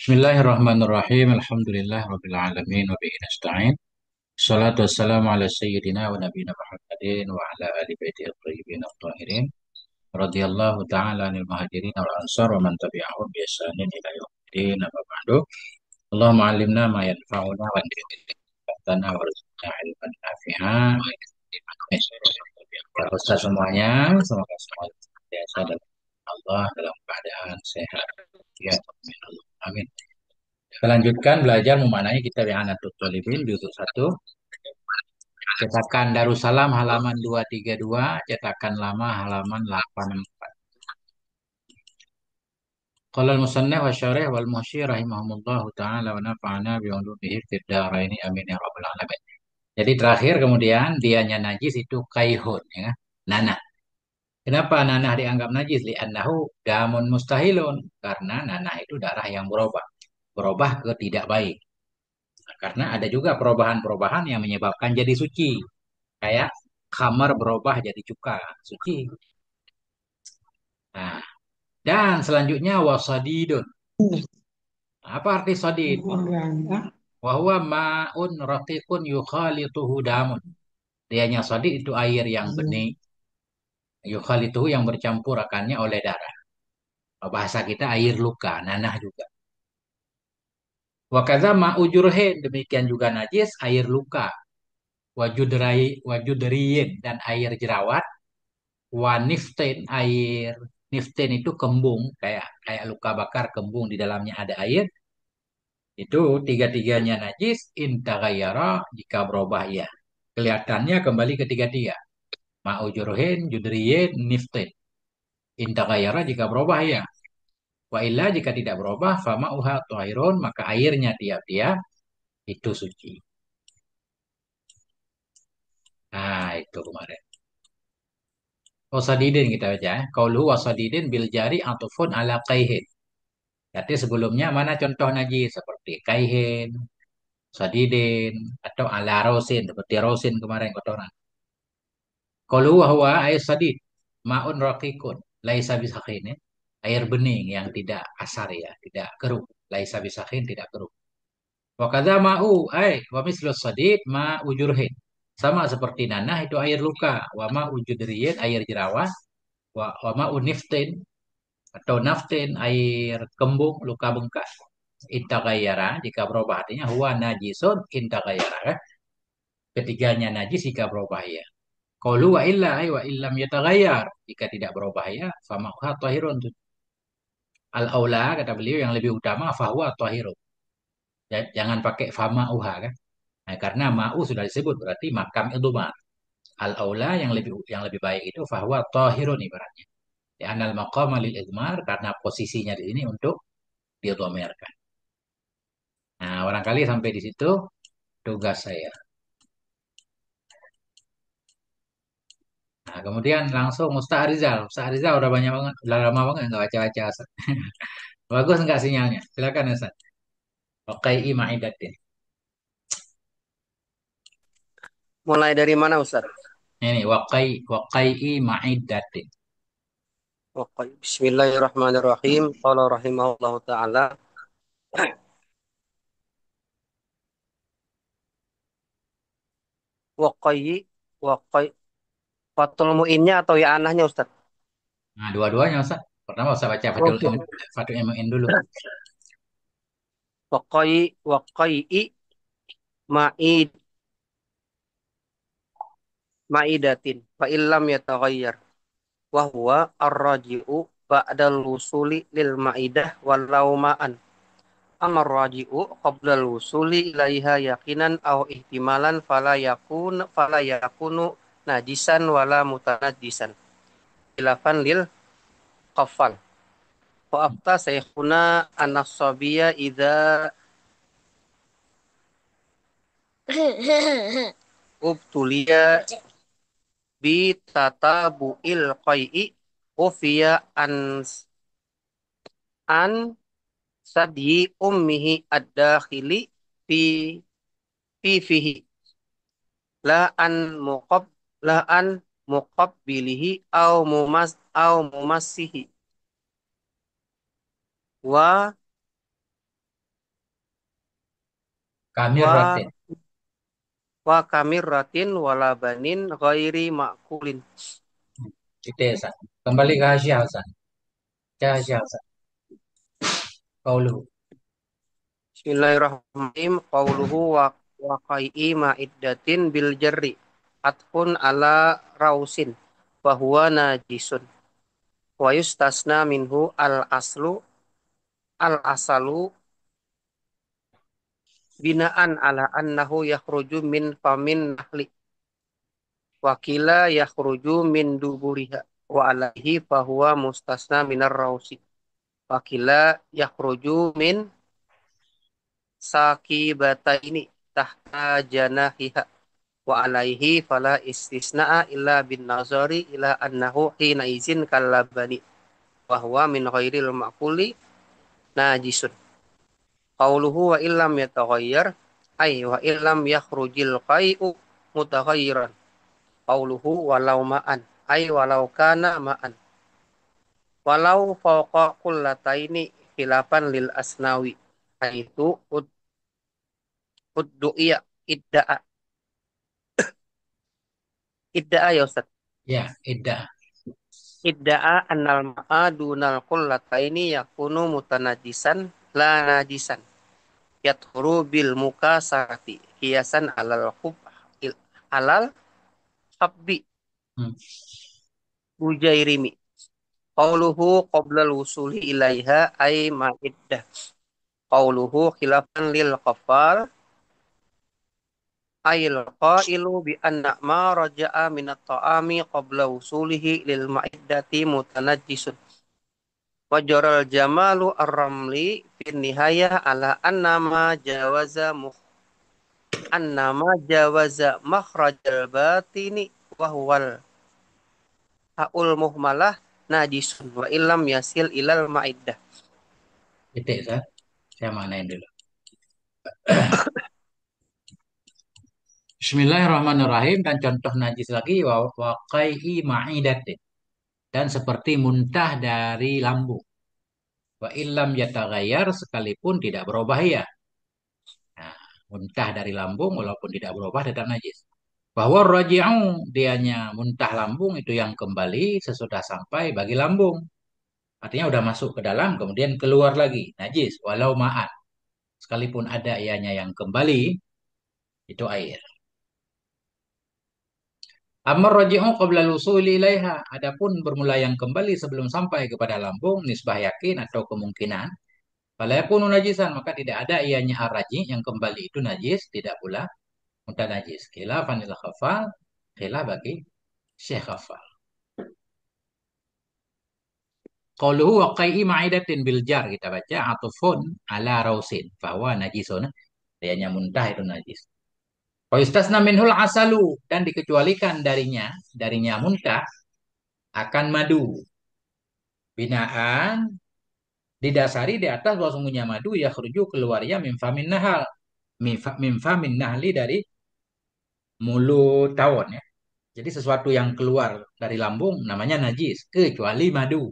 Bismillahirrahmanirrahim. Alhamdulillah rabbil alamin wa bihi nasta'in. Salatu wassalamu ala sayyidina wa nabiyina Muhammadin wa ala ali baiti at-thayyibin at-tahirin. Radhiyallahu ta'ala anil muhajirin wal ansar wa man tabi'ahum bi ihsanin ila yaumiddin. Amma ba'du. Allahumma 'allimna ma yanfa'una wa anfa'na warzuqna ilman nafi'an. Ya Ustaz semuanya, semoga semuanya biasa dalam Allah dalam keadaan sehat. Ya, amin. Kita lanjutkan belajar memaknai kitab I'anatul Talibin juzuk 1. Cetakan Darussalam halaman 232, cetakan lama halaman 84. Qala al-musannif wa syarih wal muhsyi rahimahumullahu taala wa nafa'ana bi ulumihi fid dharain amin ya rabbal alamin. Jadi terakhir kemudian dianya najis itu kaihun ya. Nanah. Kenapa nanah dianggap najis? Li'annahu damun mustahilun. Karena nanah itu darah yang berubah. Berubah ke tidak baik. Karena ada juga perubahan-perubahan yang menyebabkan jadi suci. Kayak khamar berubah jadi cuka, suci. Nah, dan selanjutnya wasadidun. Apa arti sadid? Wahwa ma'un raqiqun yukhalituhu damun. Dianya sadid itu air yang bening. Yukhalituhu yang bercampur akannya oleh darah. Bahasa kita air luka, nanah juga. Wakaza ma'ujurhin. Demikian juga najis, air luka. Wajudriyin dan air jerawat. Waniftin air niftin itu kembung kayak kayak luka bakar kembung di dalamnya ada air itu tiga-tiganya najis intagayara jika berubah ya kelihatannya kembali ke tiga-tiga ma'ujurhin judriyin niftin intagayara jika berubah ya wa illa jika tidak berubah fama'uha tuhirun maka airnya tiap-tiap itu suci. Nah itu kemarin wasadidin kita baca ya. Qauluhu wasadidin bil jari atufun ala qaihin. Berarti sebelumnya mana contoh najis seperti kaihin, sadidin, atau ala rosin seperti rosin kemarin kotoran. Kalau huwa air sadid, maun rakikun, laisa bisakhin ya. Air bening yang tidak kasar ya, tidak keruh. Laisa bisakhin tidak keruh. Wa kadza ma'u ay wa mislu sadid ma ujurhin. Sama seperti nanah itu air luka, wa ma ujudriyin air jerawat, wa ma uniftin atau naftin air kembung luka bengkak intagayara jika berubah artinya huwa najisun intagayara kan? Ketiganya najis jika berubah ya. Qalu wa illa ay wa illam yataghayyar jika tidak berubah ya fama'ha tahirun. Al aula kata beliau yang lebih utama fahuwa tahirun. Jangan pakai fama'uha kan. Nah, karena ma'u sudah disebut berarti makam idhmar. Al aula yang lebih baik itu fahuwa tahirun ibaratnya. Ya anal maqama lil idhmar karena posisinya di sini untuk didhamirkan. Nah, barangkali sampai di situ tugas saya. Nah, kemudian langsung Ustaz Rizal. Ustaz Rizal udah banyak banget, udah lama banget nggak baca-baca. Ustaz. Bagus nggak sinyalnya? Silakan Ustaz. Oke, Ma'idatin. Mulai dari mana Ustaz? Ini wakai Ma'idatin. Oke. Bismillahirrahmanirrahim. Qala rahimahullahu taala waqayyi waqay fatul muinnya atau ya anahnya Ustaz? Nah, dua-duanya Ustaz. Pertama Ustaz baca Oke. Fatul Mu'in dulu. Waqayyi ma'id ma'idatin fa illam yataghayyar wa huwa ar-raji'u ba'dal wusuli lil ma'idah walau ma'an. Amar raji'u qabla al-wusuli ilaiha yaqinan aw ihtimalan fala yakunu najisan wala mutanajjisan. Khilafan lil qafal. Wa afta saykhuna an-nasabiyya idza ubtuliya bi tatabu'il qai'i ufiya an sadyi ummihi ad-dakhili fi fihi la an muqab la an muqabbilihi au mumassihi wa Kamiratin. wa wa kamiratin wala banin ghairi makulin. Itu Hasan. Kembali ke Hasya Hasan. Ke Hasya Hasan. Qauluhu. Bismillahirrahmanirrahim. Qauluhu wa qai'i ma'iddatin bil jarri. Atfun ala rausin. Wa huwa najisun. Wa yustasna minhu al asalu binaan ala annahu yakhruju min famin nahli. Wakila yakhruju min duburiha. Wa alaihi fahuwa mustasna minar rausi. Wakila yakhruju min sakibataini tahta janahiha. Wa alaihi fala istisna'a illa bin nazari ila annahu hina izin kalabani wa huwa min ghairil ma'kuli najisun. Qauluhu wa illam yataghayyar ay wa illam yakhrujil qai'u mutaghayyiran. Qauluhu walau ma'an ay walau kana ma'an. Walau fawqa kullataini khilafan lil asnawi. Itu uddu'iya idda'a idda'a ya Ustaz. Ya, iddah. Idda'a annal ma'a dunal qullataini yakunu mutanajisan la najisan. Yathuru bil mukasarati hiasan alal habbi Hmm. bujairimi. Qauluhu qabla wusuli ilaiha ay ma'iddah. Qauluhu khilafan lil qafal ayil qailu bi anna ma raja'a minat ta'ami qabla wusulihi lil ma'iddati mutanajjisun. Wajaral jamalu ar-ramli fin nihayah ala annama jawaza makhrajal batini wa huwal haul muhmalah najisun wa illam yasil ilal ma'iddah. Titik, Ustaz. Saya manain dulu. Bismillahirrahmanirrahim. Dan contoh najis lagi. Wa qai'i ma'idatin. Dan seperti muntah dari lambung. Wa illam yataghayyar sekalipun tidak berubah ya. Nah, muntah dari lambung walaupun tidak berubah tetap najis. Bahwa raji'u dianya muntah lambung itu yang kembali sesudah sampai bagi lambung. Artinya udah masuk ke dalam kemudian keluar lagi. Najis walau ma'at. Sekalipun ada ianya yang kembali itu air. Amar raji'u qabla lusuli ilaiha. Adapun bermula yang kembali sebelum sampai kepada lambung nisbah yakin atau kemungkinan. Fala yakunu najisan maka tidak ada ianya araji yang kembali itu najis, tidak pula mutanajis. Khilafan lil khafal, khilaf bagi Syekh Khafal. Qauluhu wa qai'i ma'idatin bil jar kita baca atufun ala rausin bahwa najisun dianya muntah itu najis. Wa yustasna minhul asalu dan dikecualikan darinya muntah akan madu. Binaan didasari di atas bahwa sungguhnya madu ya khruju keluarnya mimfamin nahal mimfamin nahli dari mulut tawon ya. Jadi sesuatu yang keluar dari lambung namanya najis kecuali madu.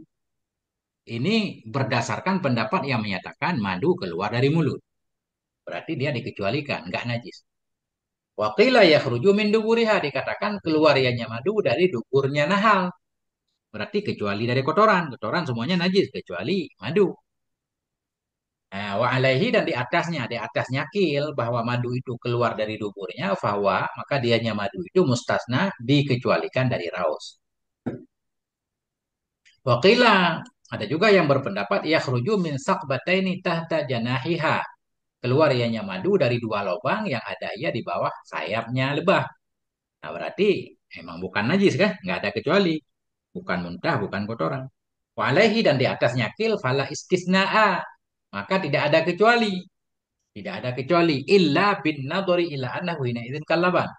Ini berdasarkan pendapat yang menyatakan madu keluar dari mulut. Berarti dia dikecualikan, nggak najis. Waqila yakhruju min duburiha dikatakan keluar ianya madu dari duburnya nahal. Berarti kecuali dari kotoran. Kotoran semuanya najis kecuali madu. Nah, wa alaihi dan di atasnya kil bahwa madu itu keluar dari duburnya, bahwa maka dianya madu itu mustasna dikecualikan dari raus. Waqila ada juga yang berpendapat yakhruju min saqbataini tahta janahiha. Keluar ianya madu dari dua lubang yang ada ia di bawah sayapnya lebah. Nah, berarti emang bukan najis kan? Nggak ada kecuali. Bukan muntah, bukan kotoran. Walaihi dan di atasnya kil fala istisna'a. Maka tidak ada kecuali. Tidak ada kecuali. Illa bin nadori ila annahu hina idzin kalaban.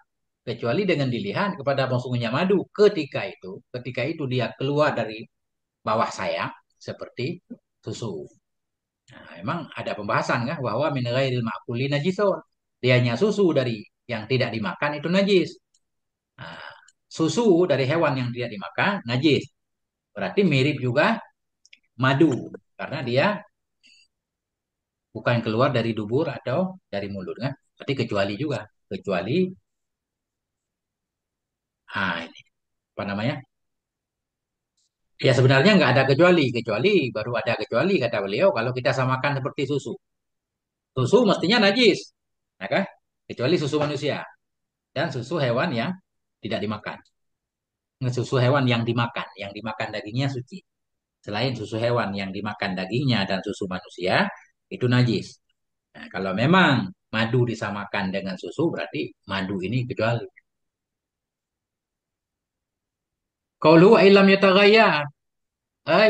Kecuali dengan dilihat kepada sungguhnya madu ketika itu. Ketika itu dia keluar dari bawah sayap seperti susu. Nah, memang ada pembahasan kan bahwa min ghairil ma'kuli najisun. Dianya susu dari yang tidak dimakan itu najis. Nah, susu dari hewan yang tidak dimakan najis. Berarti mirip juga madu karena dia bukan keluar dari dubur atau dari mulut kan. Berarti kecuali juga. Kecuali, ini apa namanya? Ya sebenarnya nggak ada kecuali. Kecuali, baru ada kecuali, kata beliau, kalau kita samakan seperti susu. Susu mestinya najis. Ya kan? Kecuali susu manusia. Dan susu hewan yang tidak dimakan. Susu hewan yang dimakan dagingnya suci. Selain susu hewan yang dimakan dagingnya dan susu manusia, itu najis. Nah, kalau memang madu disamakan dengan susu, berarti madu ini kecuali. Qaulu wa illam yataghayyar,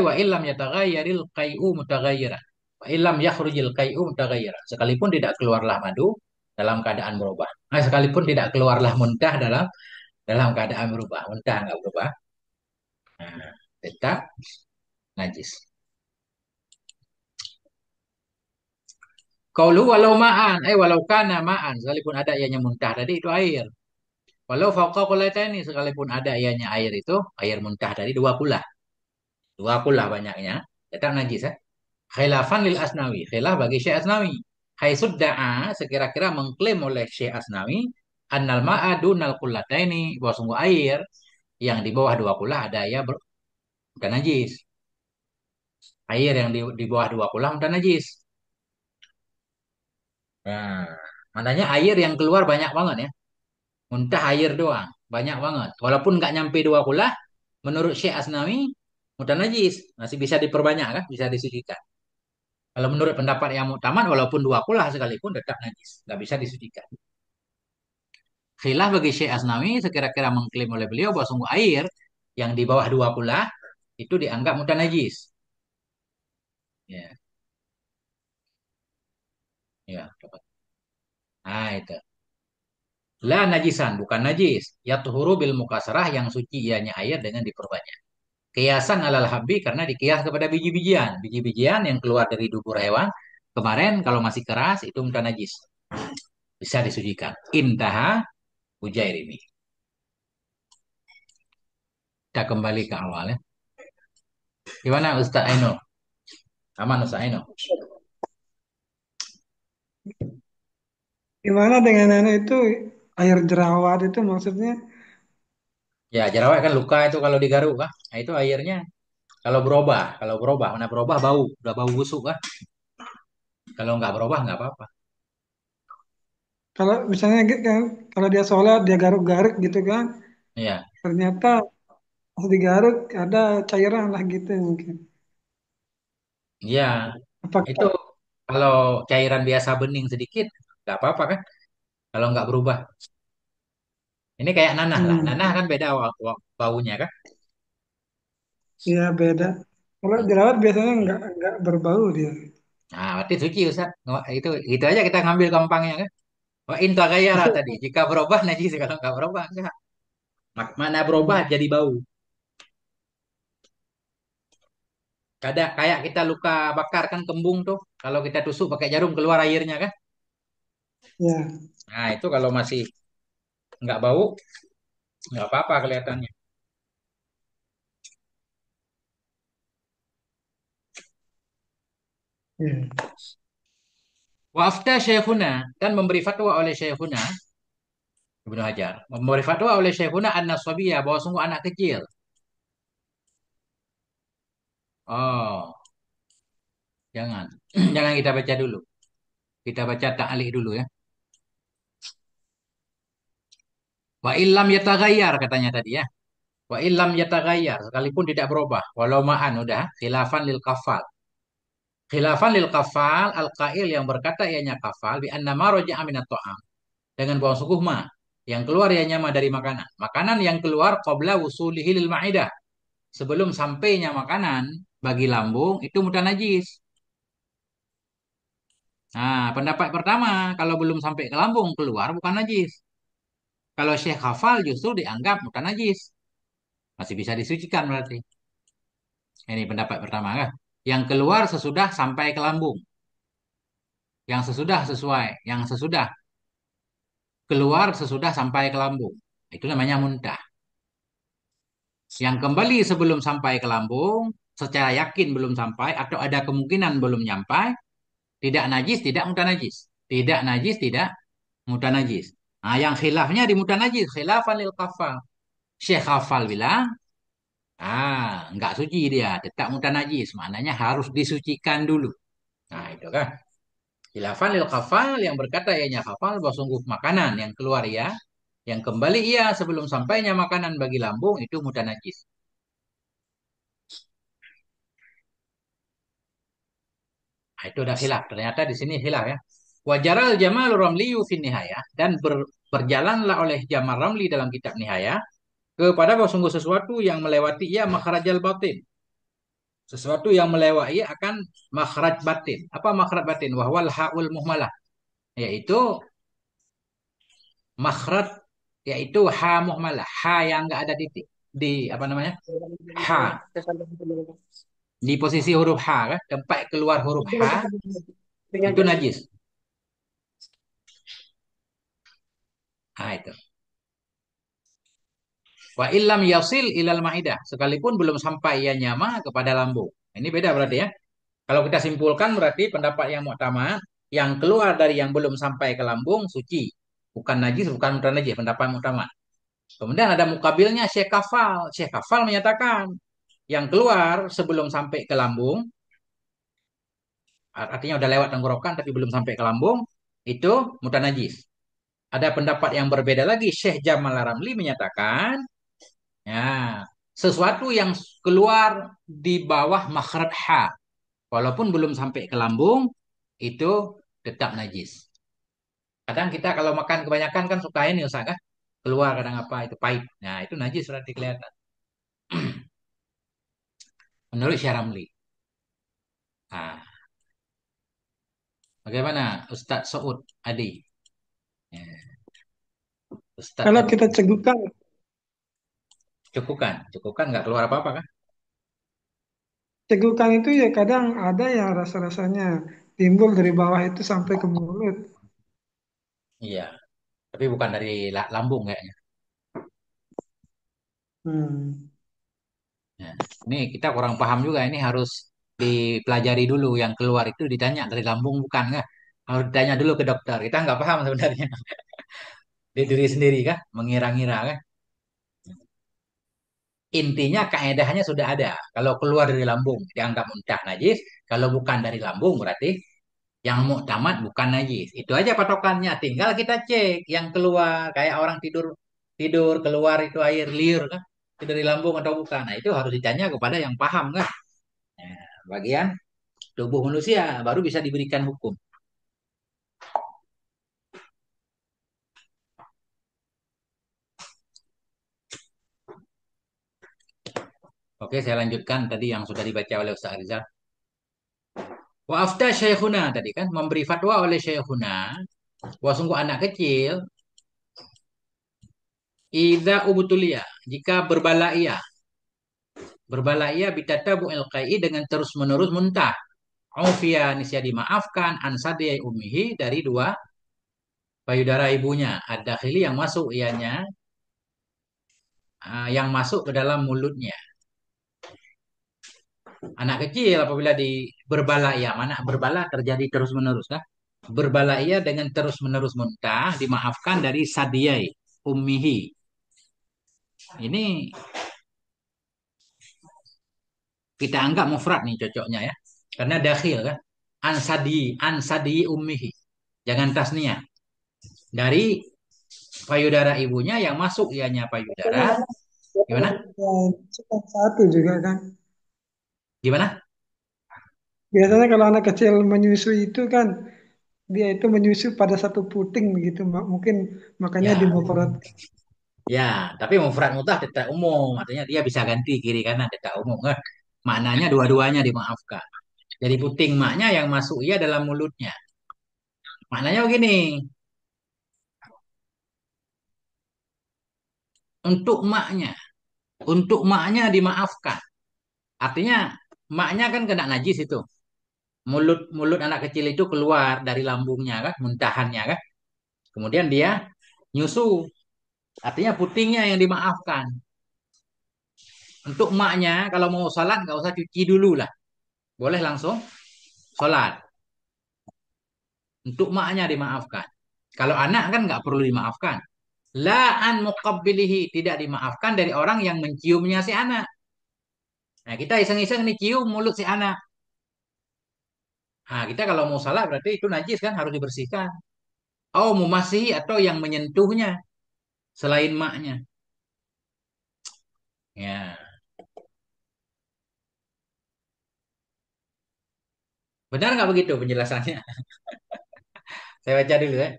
wa illam yataghayyaril qai'u mutaghayyiran. Wa illam yakhrujil qai'u mutaghayyiran. Sekalipun tidak keluarlah madu dalam keadaan berubah. Nah, sekalipun tidak keluarlah muntah dalam keadaan berubah. Muntah nggak berubah. Nah, tetap najis. Qaulu walau ma'an, walau kana ma'an, sekalipun ada ianya muntah tadi itu air. Walau fauqa ini sekalipun ada ianya air itu, air muntah tadi dua kula. Dua kula banyaknya, tetap najis ya. Khilafan lil Asnawi, khilaf bagi Syekh Asnawi. Hai sudda'a, sekira-kira mengklaim oleh Syekh Asnawi, annal ma'a dunal ini, bahwa sungguh air yang di bawah dua kula ada ya bukan najis. Air yang di bawah dua kula bukan najis. Nah, maknanya air yang keluar banyak banget ya. Muntah air doang, banyak banget. Walaupun nggak nyampe dua kula, menurut Syekh Asnawi, mudah najis. Masih bisa diperbanyak kan, bisa disucikan. Kalau menurut pendapat yang muktamad, walaupun dua kula sekalipun tetap najis. Nggak bisa disucikan. Khilaf bagi Syekh Asnawi, sekira-kira mengklaim oleh beliau bahwa sungguh air yang di bawah dua kula, itu dianggap mudah najis. Ya, ya. Nah, itu. La najisan, bukan najis. Ya tuhuru bil mukasarah yang suci ianya air dengan diperbanyak. Kiasan alal habbi karena dikias kepada biji-bijian. Biji-bijian yang keluar dari dubur hewan. Kemarin kalau masih keras itu mudah najis. Bisa disucikan. Intaha ujair ini. Kita kembali ke awal ya. Gimana Ustaz Aino? Aman Ustaz Aino? Gimana dengan anak itu air jerawat itu maksudnya? Ya jerawat kan luka itu kalau digaruk kan. Nah itu airnya kalau berubah, mana berubah bau, udah bau busuk kan. Kalau nggak berubah nggak apa-apa. Kalau misalnya gitu kan, kalau dia sholat dia garuk-garuk gitu kan, Iya, ternyata pas digaruk ada cairan lah gitu mungkin. iya. Itu Apakah kalau cairan biasa bening sedikit nggak apa-apa kan. Kalau nggak berubah. Ini kayak nanah lah. hmm, Nanah kan beda baunya kan. ya beda. Kalau jerawat biasanya nggak berbau dia. Nah, berarti suci Ustaz. Nggak, itu aja kita ngambil gampangnya kan. Wa in taghayyara tadi. Jika berubah najis, kalau nggak berubah enggak. Mana berubah Hmm, jadi bau. Kayak kita luka bakar kan kembung tuh. Kalau kita tusuk pakai jarum keluar airnya kan. ya, Nah, itu kalau masih nggak bau, nggak apa-apa kelihatannya. ya. Wa afta Syekhuna dan memberi fatwa oleh Syekhuna Ibnu Hajar. Memberi fatwa oleh Syekhuna an-Nasabiyah bahwa sungguh anak kecil. Oh, jangan. Jangan kita baca dulu. Kita baca ta'liq dulu ya. Wa illam yataghayyar katanya tadi ya. Wa illam yataghayyar sekalipun tidak berubah. Walau ma'an udah khilafan lil kafal. Khilafan lil kafal al-qail yang berkata ianya kafal bi anna ma raja'a minat ta'am. Dengan bawang sukuh ma yang keluar ianya ma dari makanan. Makanan yang keluar qabla wusulihi lil ma'idah. Sebelum sampainya makanan bagi lambung itu mudah najis. Nah, pendapat pertama kalau belum sampai ke lambung keluar bukan najis. Kalau Syekh hafal justru dianggap bukan najis. Masih bisa disucikan berarti. Ini pendapat pertama kan. Yang keluar sesudah sampai ke lambung. Yang sesudah sesuai. Yang sesudah keluar sesudah sampai ke lambung. Itu namanya muntah. Yang kembali sebelum sampai ke lambung, secara yakin belum sampai atau ada kemungkinan belum nyampai, tidak najis, tidak muntah najis. Tidak najis, tidak mutanajis. Nah, yang khilafnya di mutanajis, khilafan lil kafal. Syekh Hafal bilang, nggak suci dia, tetap mutanajis. Maknanya harus disucikan dulu. Nah, itu kan. Khilafan lil kafal yang berkata ianya kafal bahwa sungguh makanan yang keluar ya, yang kembali ia sebelum sampainya makanan bagi lambung itu mutanajis. Nah, itu udah khilaf. Ternyata di sini khilaf ya. Wajaral Jamal Ramli fi nihayah dan berjalanlah oleh Jamal Ramli dalam kitab Nihayah kepada bahwa sungguh sesuatu yang melewati ia makhrajal batin. Sesuatu yang melewati akan makhraj batin. Apa makhraj batin? Wahwal haul muhmalah. Yaitu makhraj yaitu ha muhmalah. Ha yang enggak ada titik. Di apa namanya? Ha. Di posisi huruf H kan? Tempat keluar huruf H itu najis. Nah, itu. Wa illam yasil ilal ma'idah. Sekalipun belum sampai ia nyama kepada lambung. Ini beda berarti ya. Kalau kita simpulkan berarti pendapat yang mu'tamad yang keluar dari yang belum sampai ke lambung suci. Bukan najis, bukan mutan najis. Pendapat mu'tamad. Kemudian ada mukabilnya Syekh Kafal. Syekh Kafal menyatakan yang keluar sebelum sampai ke lambung, artinya udah lewat tenggorokan tapi belum sampai ke lambung, itu mutan najis. Ada pendapat yang berbeda lagi. Syekh Jamal Ramli menyatakan, ya, sesuatu yang keluar di bawah makhraj H, walaupun belum sampai ke lambung, itu tetap najis. Kadang kita kalau makan kebanyakan kan suka ini Ustaz kan? Keluar kadang apa itu pahit. Nah, itu najis berarti kelihatan. Menurut Syekh Ramli. Nah, bagaimana Ustadz Saud Adi? Ya, Ustadz Kalau Adi. kita cegukan, Cukukan. Cukukan nggak keluar apa-apa kan? cegukan itu ya kadang ada ya rasa-rasanya timbul dari bawah itu sampai ke mulut. Iya. Tapi bukan dari lambung kayaknya. Hmm. Nah, ini kita kurang paham juga. Ini harus dipelajari dulu. Yang keluar itu ditanya dari lambung bukan nggak? Harus ditanya dulu ke dokter. Kita nggak paham sebenarnya. Di diri sendiri kah? Mengira-ngira kan? Intinya kaedahnya sudah ada. Kalau keluar dari lambung dianggap muntah najis. Kalau bukan dari lambung berarti yang muktamad bukan najis. Itu aja patokannya. Tinggal kita cek yang keluar kayak orang tidur tidur keluar itu air liur kan? Itu dari lambung atau bukan. Nah, itu harus ditanya kepada yang paham kan? Nah, bagian tubuh manusia baru bisa diberikan hukum. Oke, saya lanjutkan tadi yang sudah dibaca oleh Ustaz Rizal. Wa afta syekhuna tadi kan memberi fatwa oleh syekhuna bahwa sungguh anak kecil idza ubtulia jika berbalaia bitatabu LKI dengan terus-menerus muntah. Aufia nisya dimaafkan ansadiyai umihi dari dua payudara ibunya. Ada khili yang masuk ianya yang masuk ke dalam mulutnya. Anak kecil apabila berbalaia, mana berbala terjadi terus-menerus kan? Berbalaia dengan terus-menerus muntah dimaafkan dari sadiyai ummihi. Ini kita anggap mufrad nih cocoknya ya. Karena dakhil kan. Ansadi ummihi. Jangan tasniah. Dari payudara ibunya yang masuk ianya payudara. Gimana? Cuma satu juga kan. Gimana? Biasanya kalau anak kecil menyusui itu kan dia itu menyusu pada satu puting begitu, mungkin makanya Ya, dimufrad. ya. Tapi mufrad mutah tetap umum. Artinya dia bisa ganti kiri kanan tetap umum kan. Maknanya dua-duanya dimaafkan. Jadi puting maknya yang masuk ia dalam mulutnya. Maknanya begini. Untuk maknya. Untuk maknya dimaafkan. Artinya maknya kan kena najis itu. Mulut mulut anak kecil itu keluar dari lambungnya kan, muntahannya kan. Kemudian dia nyusu. Artinya putingnya yang dimaafkan. Untuk maknya kalau mau sholat nggak usah cuci dulu lah. Boleh langsung sholat. Untuk maknya dimaafkan. Kalau anak kan nggak perlu dimaafkan. La an muqabbilihi, tidak dimaafkan dari orang yang menciumnya si anak. Nah, kita iseng-iseng nih cium mulut si anak. Nah, kita kalau mau salah berarti itu najis kan harus dibersihkan. Oh, mumasihi atau yang menyentuhnya selain maknya. Ya, benar nggak begitu penjelasannya? Saya baca dulu ya.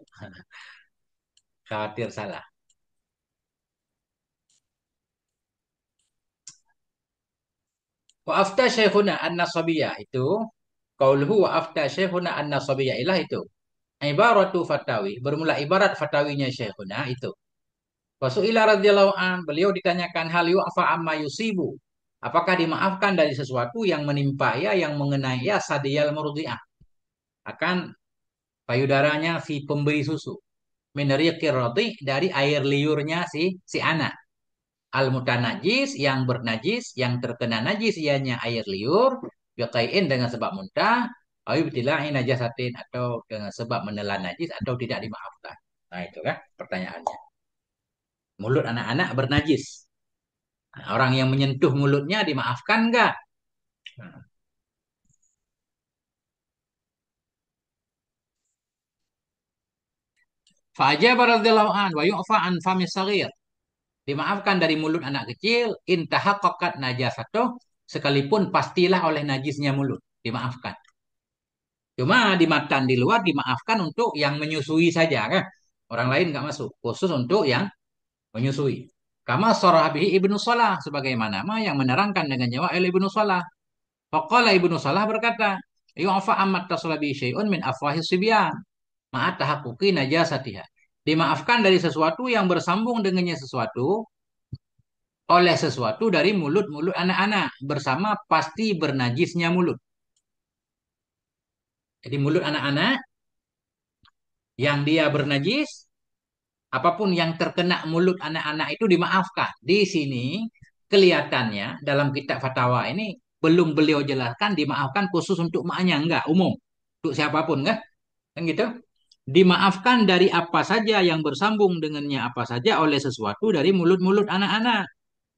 Khawatir salah. Wa afta syekhuna an-nasabiyah itu qauluhu wa afta syekhuna an-nasabiyah ilah itu. Ibaratu fatawi, bermula ibarat fatawinya syekhuna itu. Wasu'ila radhiyallahu an, beliau ditanyakan hal yu'fa amma yusibu. Apakah dimaafkan dari sesuatu yang menimpa ya, yang mengenai ya sadiyal murdi'ah. Akan payudaranya si pemberi susu. Minariqir radi, dari air liurnya si anak. Al mutanajis, yang bernajis, yang terkena najis ianya air liur, biqai'in dengan sebab muntah, au ibtila'i najasatin, atau dengan sebab menelan najis atau tidak dimaafkan. Nah, itu kan pertanyaannya. Mulut anak-anak bernajis. Nah, orang yang menyentuh mulutnya dimaafkan nggak? Fa'ajaba radhiyallahu an wa yu'fa an famis saghir. Dimaafkan dari mulut anak kecil, intahaqqaqat najasatuh, sekalipun pastilah oleh najisnya mulut. Dimaafkan. Cuma di matan di luar dimaafkan untuk yang menyusui saja kan. Orang lain nggak masuk. Khusus untuk yang menyusui. Kama sarabihi Ibnu Salah, sebagaimana yang menerangkan dengan nyawa oleh Ibnu Salah. Faqala Ibnu Salah berkata, yu'fa ammat tasalabi syai'un min afwahis sibyan. Ma'at tahaqquqi najasatiha. Dimaafkan dari sesuatu yang bersambung dengannya sesuatu oleh sesuatu dari mulut-mulut anak-anak bersama pasti bernajisnya mulut. Jadi mulut anak-anak yang dia bernajis, apapun yang terkena mulut anak-anak itu dimaafkan. Di sini kelihatannya dalam kitab fatwa ini belum beliau jelaskan dimaafkan khusus untuk maknya, enggak umum. Untuk siapapun kan? Kan gitu. Dimaafkan dari apa saja yang bersambung dengannya apa saja oleh sesuatu dari mulut-mulut anak-anak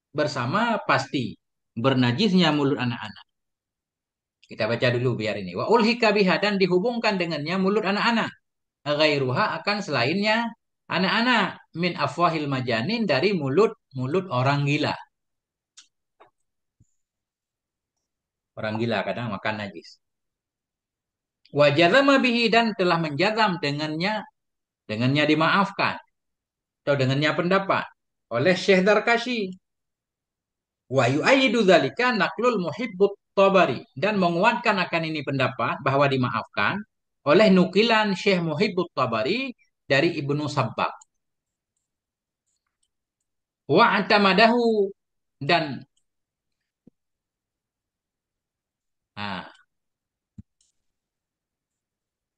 bersama pasti bernajisnya mulut anak-anak. Kita baca dulu biar ini. Wa ulhika biha, dan dihubungkan dengannya mulut anak-anak. Ghairuha, akan selainnya anak-anak, min afwahil majanin, dari mulut-mulut orang gila. Orang gila kadang makan najis. Wa jazama bihi, dan telah menjazam dengannya dimaafkan atau dengannya pendapat oleh Syekh Darkashi. Wa yu'ayyidu dzalika naqlul muhibbut Tabari, dan menguatkan akan ini pendapat bahwa dimaafkan oleh nukilan Syekh Muhibbut Tabari dari Ibnu Sabbak. Wa atamadahu, dan nah,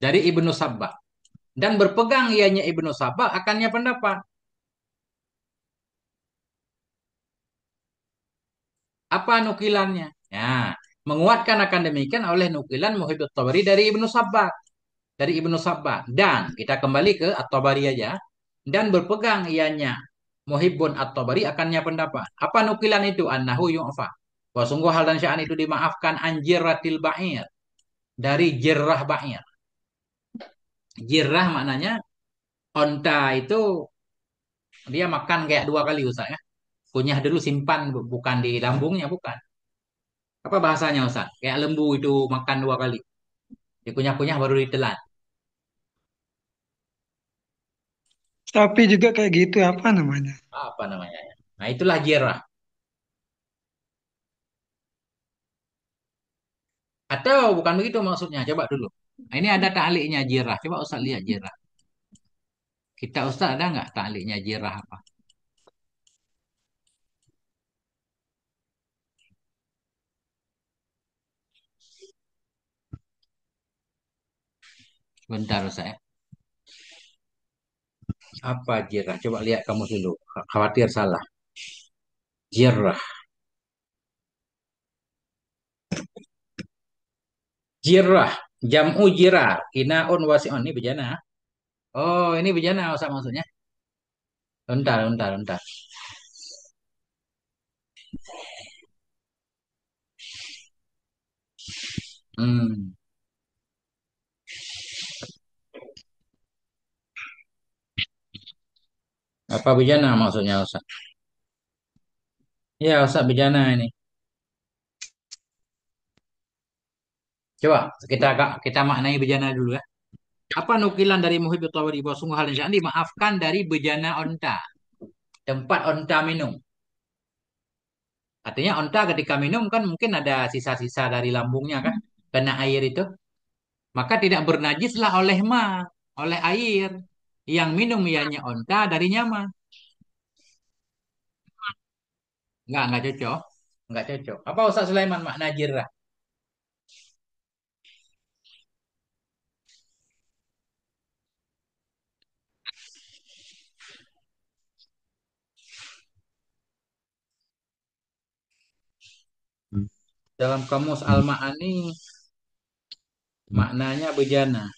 dari Ibnu Sabbak, dan berpegang ianya Ibnu Sabbak akannya pendapat. Apa nukilannya? Ya, menguatkan akan demikian oleh nukilan Muhibbut Tabari dari Ibnu Sabbak. Dari Ibnu Sabbah. Dan kita kembali ke At-Tabari aja. Dan berpegang ianya Muhibbun At-Tabari akannya pendapat. Apa nukilan itu? Annahu yu'fa. Bahwa sungguh hal dan sya'an itu dimaafkan anjiratil ba'ir. Dari jirrah ba'ir. Jirrah maknanya onta itu dia makan kayak dua kali Ustaz ya. Kunyah dulu simpan, bukan di lambungnya, bukan. Apa bahasanya Ustaz? Kayak lembu itu makan dua kali. Dikunyah-kunyah baru ditelan. Sapi juga kayak gitu, apa namanya? Apa namanya? Nah, itulah jirrah. Atau bukan begitu maksudnya? Coba dulu. Nah, ini ada ta'liknya jirah. Coba Ustaz lihat jirah. Kita Ustaz ada nggak ta'liknya jirah apa? Bentar Ustaz ya. Apa jirah? Coba lihat kamu dulu. Khawatir salah. Jirah. Jirah. Jam'u jirah. Inaun wasi'un. Ini bejana. Oh, ini bejana Ustaz maksudnya. Bentar, bentar, bentar. Hmm, apa bejana maksudnya Ustaz? Ya, Ustaz bejana ini. Coba kita maknai bejana dulu ya. Apa nukilan dari Muhyiddin Tawari bahwa sungguh hal yang dimaafkan dari bejana onta, tempat onta minum. Artinya onta ketika minum kan mungkin ada sisa-sisa dari lambungnya kan, kena air itu. Maka tidak bernajislah oleh air. Yang minum ianya onta darinya mah. Enggak cocok. Enggak cocok. Apa Ustaz Sulaiman makna jirah? Dalam kamus Al-Ma'ani maknanya bejana.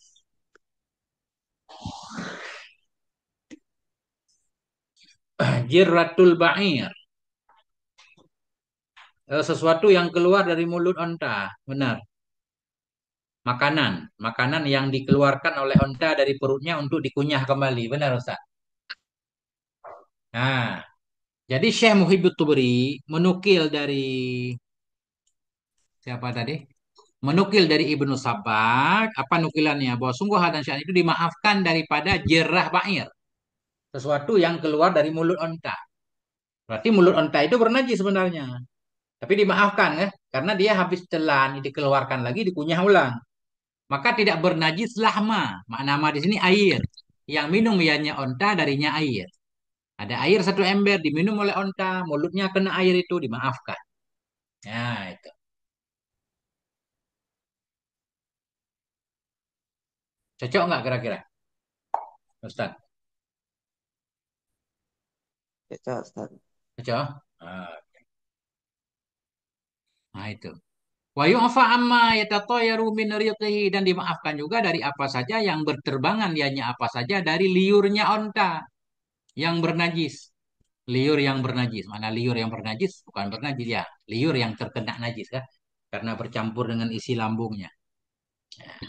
Jirratul ba'ir. Sesuatu yang keluar dari mulut onta. Benar. Makanan yang dikeluarkan oleh onta dari perutnya untuk dikunyah kembali. Benar Ustaz. Nah, jadi Syekh Muhyiddin Tubri menukil dari siapa tadi? Menukil dari Ibnu Sabbak, apa nukilannya? Bahwa sungguh hal dan syai'an itu dimaafkan daripada jerah ba'ir. Sesuatu yang keluar dari mulut onta. Berarti mulut onta itu bernajis sebenarnya. Tapi dimaafkan ya, karena dia habis telan, dikeluarkan lagi, dikunyah ulang. Maka tidak bernajis lahma. Makna ma di sini air. Yang minum ianya onta darinya air. Ada air satu ember diminum oleh onta, mulutnya kena air itu dimaafkan. Nah, itu. Cocok nggak kira-kira, Ustaz? Cocok, Ustaz. Cocok? Ah, nah, itu. Wa yu'fa amma yatatayaru min riqihi dan dimaafkan juga dari apa saja yang berterbangan dianya apa saja dari liurnya onta yang bernajis. Liur yang bernajis. Mana liur yang bernajis? Bukan bernajis ya. Liur yang terkena najis kan? Karena bercampur dengan isi lambungnya.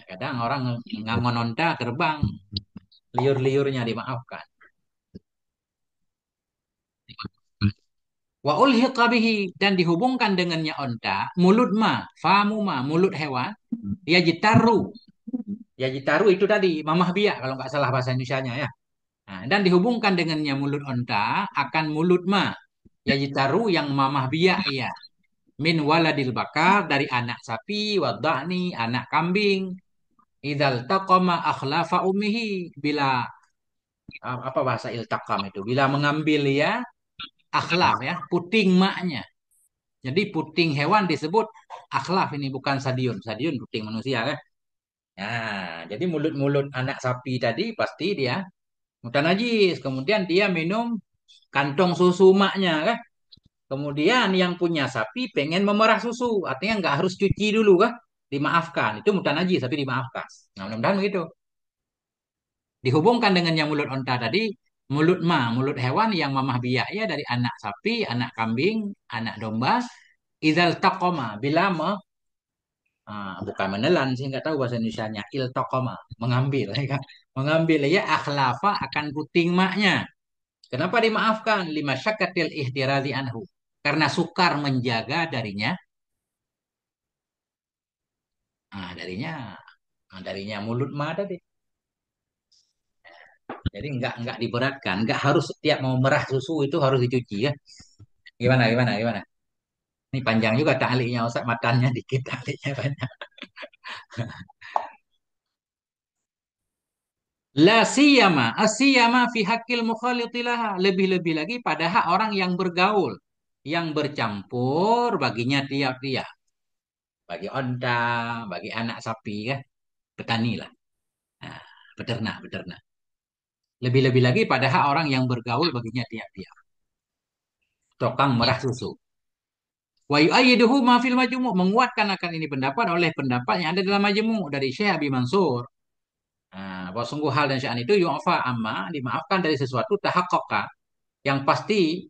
Kadang orang ngangon onta terbang, liur-liurnya dimaafkan. Wa ulhiqa bihi dan dihubungkan dengannya onta, mulut mulut hewan, yajtaru. Yajtaru itu tadi mamah biak kalau nggak salah bahasa Indonesianya ya. Nah, dan dihubungkan dengannya mulut onta akan mulut yajtaru yang mamah biak ya. Min waladil bakar dari anak sapi, wadani anak kambing. Idzal taqama akhlafa ummihi bila apa bahasa iltaqam itu? Bila mengambil ya akhlaf ya, puting maknya. Jadi puting hewan disebut akhlaf ini bukan sadiun. Sadiun puting manusia kan. Nah, jadi mulut-mulut anak sapi tadi pasti dia mutan najis. Kemudian dia minum kantong susu maknya kan. Kemudian yang punya sapi pengen memerah susu. Artinya nggak harus cuci dulu kan. Dimaafkan. Itu mutan najis tapi dimaafkan. Nah, mudah-mudahan begitu. Dihubungkan dengan yang mulut onta tadi. Mulut hewan yang mamah biak ya dari anak sapi, anak kambing, anak domba. Izal taqoma bila bukan menelan sih nggak tahu bahasa Indonesianya iltaqama mengambil ya kan? Mengambil ya akhlafa akan puting maknya. Kenapa dimaafkan? Lima syakatil ihtirazi anhu. Karena sukar menjaga darinya. Darinya darinya mulut ma tadi. Jadi nggak diberatkan, nggak harus setiap mau merah susu itu harus dicuci ya. Gimana? Ini panjang juga takliknya Ustaz, makannya dikit takliknya banyak. La siyama, asiyama fi hakil mukhalitilaha. Lebih-lebih lagi pada hak orang yang bergaul, yang bercampur baginya tiap-tiap. Bagi onta, bagi anak sapi kan, petani lah. Nah, beternak. Lebih-lebih lagi pada hak orang yang bergaul baginya tiap-tiap. Tokang merah susu. Wa yu'ayyiduhu ma fil majmu' menguatkan akan ini pendapat oleh pendapat yang ada dalam majmu' dari Syekh Abi Mansur. Nah, bahwa sungguh hal dan sya'an itu yu'fa amma dimaafkan dari sesuatu tahaqqaqa yang pasti,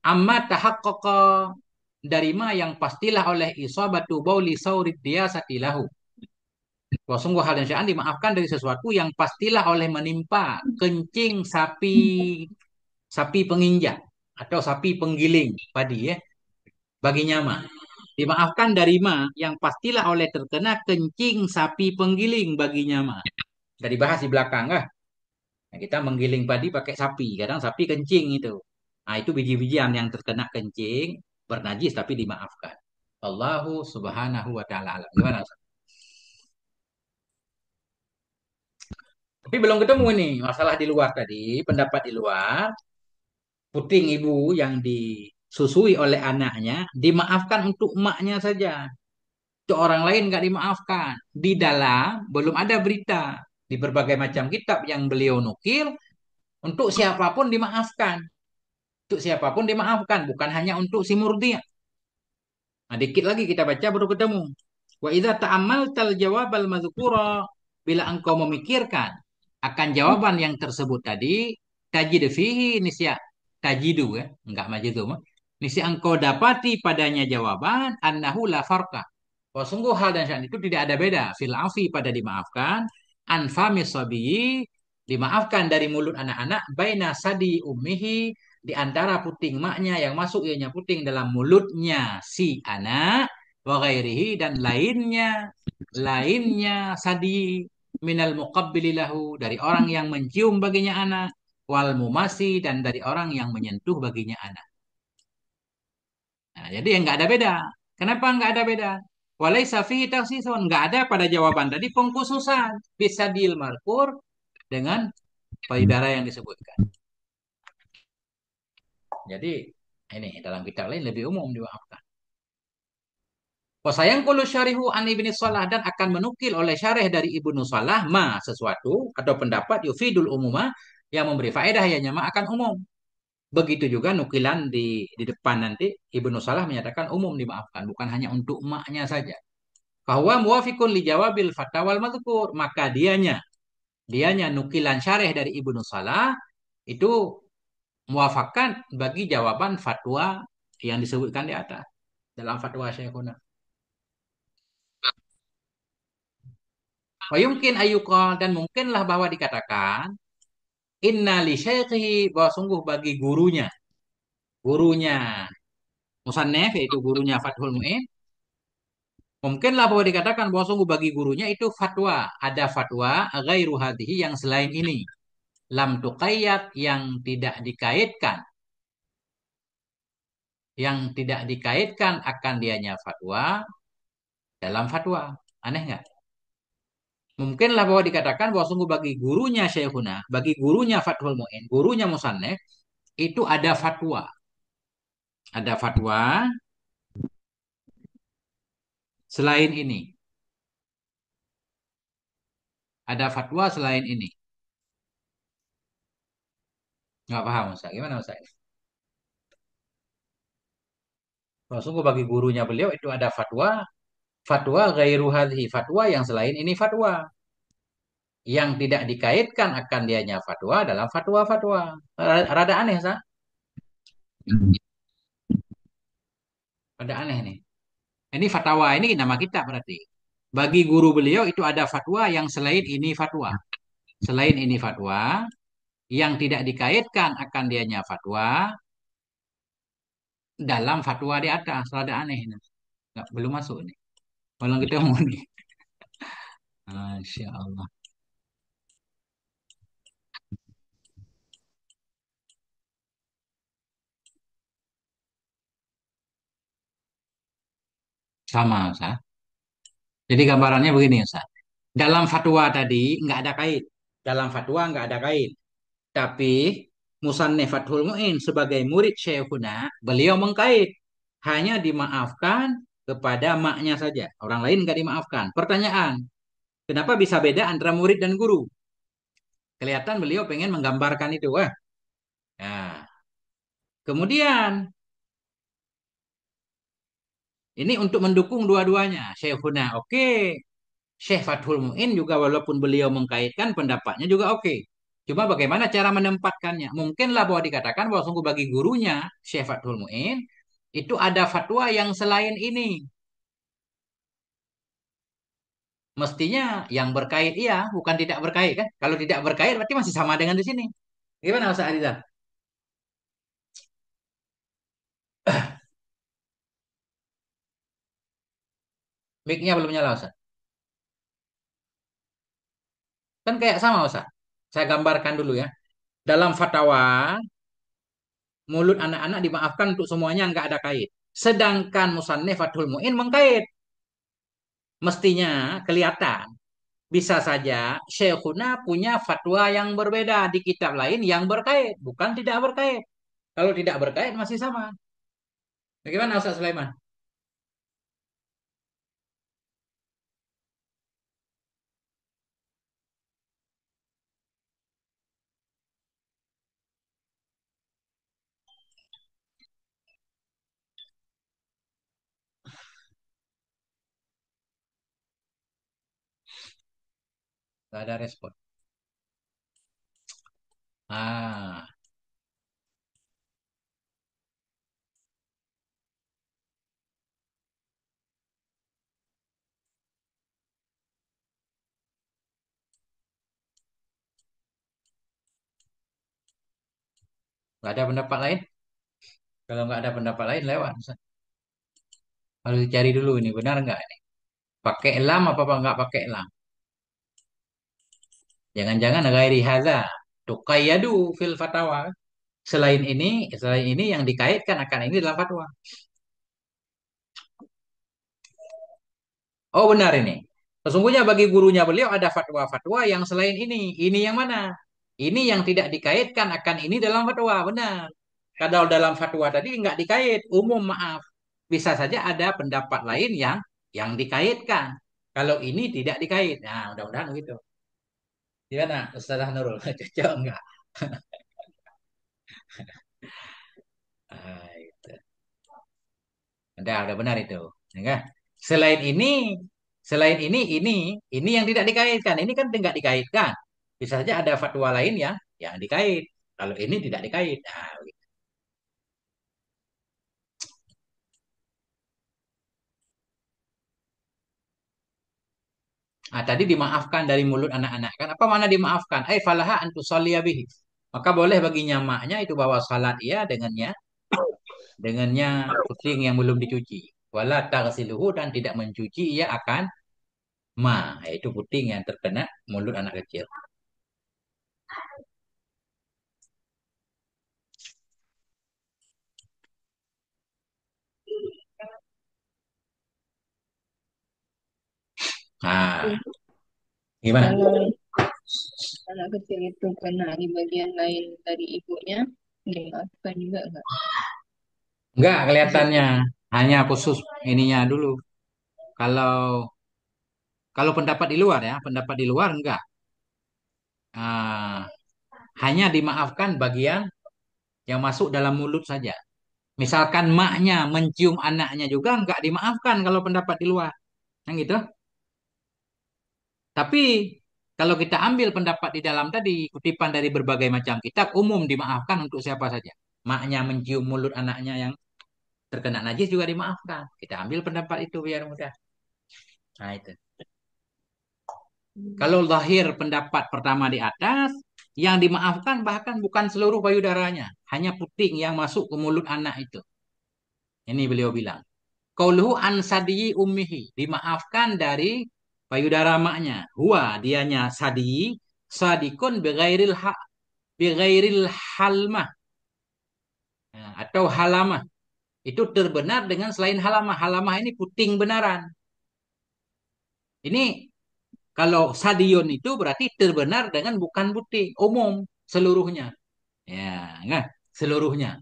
amma tahaqqaqa dari ma yang pastilah oleh isabatu bauli saurid dia satilahu. Bahwa sungguh hal dan sya'an dimaafkan dari sesuatu yang pastilah oleh menimpa kencing sapi, sapi penginjak atau sapi penggiling padi ya, baginya ma. Dimaafkan dari ma yang pastilah oleh terkena kencing sapi penggiling baginya ma. Dari bahas di belakang lah. Nah, kita menggiling padi pakai sapi, kadang sapi kencing itu. Nah, itu biji-bijian yang terkena kencing bernajis tapi dimaafkan. Allahu subhanahu wa ta'ala alam. Gimana? Ustaz? Tapi belum ketemu nih masalah di luar tadi, pendapat di luar. Puting ibu yang disusui oleh anaknya dimaafkan untuk emaknya saja. Untuk orang lain nggak dimaafkan. Di dalam belum ada berita di berbagai macam kitab yang beliau nukil untuk siapapun dimaafkan. Untuk siapapun dimaafkan, bukan hanya untuk si murdi. Nah, dikit lagi kita baca baru ketemu. Wa idza ta'ammaltal jawab al madzkura, bila engkau memikirkan akan jawaban yang tersebut tadi, tajid fihi nisya, tajidu ya, enggak majidu mah. Nisya engkau dapati padanya jawaban annahu la farqa. Bahwa sungguh hal dan sya'an itu tidak ada beda fil afi pada dimaafkan, anfami sabiyi dimaafkan dari mulut anak-anak baina sadi ummihi di antara puting maknya yang masuk ianya puting dalam mulutnya si anak wa ghairihi dan lainnya sadi minal muqabbili lahu dari orang yang mencium baginya anak wal mumasi dan dari orang yang menyentuh baginya anak. Nah, jadi yang nggak ada beda. Kenapa nggak ada beda? Walaisa fihi takhsisun, nggak ada pada jawaban tadi pengkhususan bisa dil markur dengan payudara yang disebutkan. Jadi ini dalam kitab lain lebih umum dimaafkan. Wasayang kulu syarihu an ibni Salah dan akan menukil oleh syarih dari Ibnu Salah ma sesuatu atau pendapat yufidul umuma yang memberi faedah ya nyama akan umum. Begitu juga nukilan di depan nanti Ibnu Salah menyatakan umum dimaafkan bukan hanya untuk emaknya saja. Bahwa muwafikun li jawabil fatwal madzkur maka dianya nukilan syarih dari Ibnu Salah itu muafakan bagi jawaban fatwa yang disebutkan di atas dalam fatwa Syekhuna. Wa yumkin ayyuqal dan mungkinlah bahwa dikatakan inna li syaikhihi bahwa sungguh bagi gurunya Musannef yaitu gurunya Fathul Mu'in, mungkinlah bahwa dikatakan bahwa sungguh bagi gurunya itu fatwa, ada fatwa ghairu hadhihi yang selain ini, lam tuqayyad yang tidak dikaitkan akan dianya fatwa dalam fatwa. Aneh nggak? Mungkinlah bahwa dikatakan bahwa sungguh bagi gurunya Syekhuna, bagi gurunya Fathul Mu'in, gurunya Musannef, itu ada fatwa. Ada fatwa selain ini. Ada fatwa selain ini. Nggak paham Ustaz. Gimana Ustaz? Bahwa sungguh bagi gurunya beliau itu ada fatwa, fatwa ghairu hadhi, fatwa yang selain ini fatwa. Yang tidak dikaitkan akan dianya fatwa dalam fatwa-fatwa. Rada aneh, Ustaz. Rada aneh nih. Ini fatwa, ini nama kita berarti. Bagi guru beliau itu ada fatwa yang selain ini fatwa. Selain ini fatwa, yang tidak dikaitkan akan dianya fatwa dalam fatwa di atas. Rada aneh. Nggak, belum masuk nih. Belum ketemu nih. Masya Allah. Sama, Ustaz. Jadi gambarannya begini, Ustaz. Dalam fatwa tadi nggak ada kait. Dalam fatwa nggak ada kait. Tapi Musannif Fathul Mu'in sebagai murid Syekhuna, beliau mengkait. Hanya dimaafkan kepada maknya saja. Orang lain nggak dimaafkan. Pertanyaan, kenapa bisa beda antara murid dan guru? Kelihatan beliau pengen menggambarkan itu. Wah. Nah, kemudian ini untuk mendukung dua-duanya. Syekhuna, oke. Syekh Fathul Mu'in juga walaupun beliau mengkaitkan pendapatnya juga oke. Cuma bagaimana cara menempatkannya? Mungkinlah bahwa dikatakan bahwa sungguh bagi gurunya Syekh Fathul Mu'in itu ada fatwa yang selain ini. Mestinya yang berkait iya, bukan tidak berkait kan? Kalau tidak berkait berarti masih sama dengan di sini. Gimana Ustaz Ariza? Mic-nya belum nyala Ustaz. Kan kayak sama Ustaz. Saya gambarkan dulu ya. Dalam fatwa, mulut anak-anak dimaafkan untuk semuanya nggak ada kait. Sedangkan Musannif Fathul Mu'in mengkait. Mestinya kelihatan. Bisa saja Syekhuna punya fatwa yang berbeda di kitab lain yang berkait. Bukan tidak berkait. Kalau tidak berkait masih sama. Bagaimana Ustaz Sulaiman? Gak ada respon. Ah, nggak ada pendapat lain? Kalau nggak ada pendapat lain lewat. Ustaz. Harus dicari dulu ini benar nggak ini? Pakai lam apa nggak pakai lam? Jangan-jangan ghairi hadza tuqayyadu fil fatwa. Selain ini yang dikaitkan akan ini dalam fatwa. Oh benar ini. Sesungguhnya bagi gurunya beliau ada fatwa-fatwa yang selain ini. Ini yang mana? Ini yang tidak dikaitkan akan ini dalam fatwa. Benar. Kalau dalam fatwa tadi nggak dikait, umum maaf. Bisa saja ada pendapat lain yang dikaitkan. Kalau ini tidak dikait. Nah, mudah-mudahan begitu. Gimana, Ustazah Nurul? Cocok enggak? Ah, itu. Udah benar itu. Enggak? Selain ini, selain ini yang tidak dikaitkan. Ini kan tidak dikaitkan. Bisa saja ada fatwa lain yang dikait. Kalau ini tidak dikait. Nah, begitu. Ah, tadi dimaafkan dari mulut anak-anak kan? Apa mana dimaafkan? Falaha antusalliya bihi. Maka boleh baginya maknya itu bawa salat ia dengannya puting yang belum dicuci. Wala taghsiluhu dan tidak mencuci ia akan yaitu puting yang terkena mulut anak kecil. Nah, gimana? Kalau anak kecil itu kena di bagian lain dari ibunya, dimaafkan juga enggak? Enggak Khusus kelihatannya, hanya khusus ininya dulu. Kalau kalau pendapat di luar ya, pendapat di luar enggak. Ah, hanya dimaafkan bagian yang masuk dalam mulut saja. Misalkan maknya mencium anaknya juga enggak dimaafkan kalau pendapat di luar. Yang gitu. Tapi kalau kita ambil pendapat di dalam tadi, kutipan dari berbagai macam kitab, umum dimaafkan untuk siapa saja. Maknya mencium mulut anaknya yang terkena najis juga dimaafkan. Kita ambil pendapat itu biar mudah. Nah itu. Kalau lahir pendapat pertama di atas, yang dimaafkan bahkan bukan seluruh payudaranya, hanya puting yang masuk ke mulut anak itu. Ini beliau bilang. Qauluhu an sadiyi ummihi, dimaafkan dari payudara maknya. Huwa dianya sadiyi, sadikun bighairil halmah. Nah, atau halamah. Itu terbenar dengan selain halamah. Halamah ini puting benaran. Ini kalau sadion itu berarti terbenar dengan bukan puting, umum seluruhnya. Ya, enggak seluruhnya.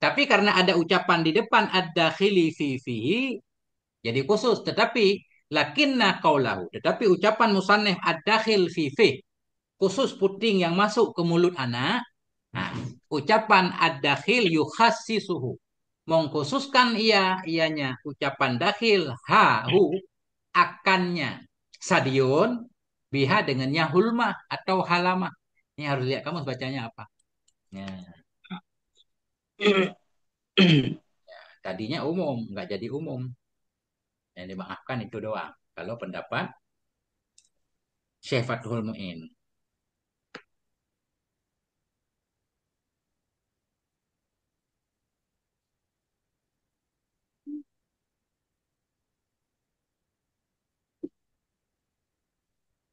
Tapi karena ada ucapan di depan ada khili fihi jadi khusus. Tetapi lakinna qaulahu. Tetapi ucapan musannif ad-dakhil fihi khusus puting yang masuk ke mulut anak. Nah, ucapan ad-dakhil yukhassisuhu. Mengkhususkan ianya ucapan dakhil hu akannya. Sadiun biha dengannya hulmah atau halamah. Ini harus lihat kamu bacanya apa. Ya, tadinya umum, nggak jadi umum. Yang dimaafkan itu doang. Kalau pendapat Syekh Fathul Mu'in.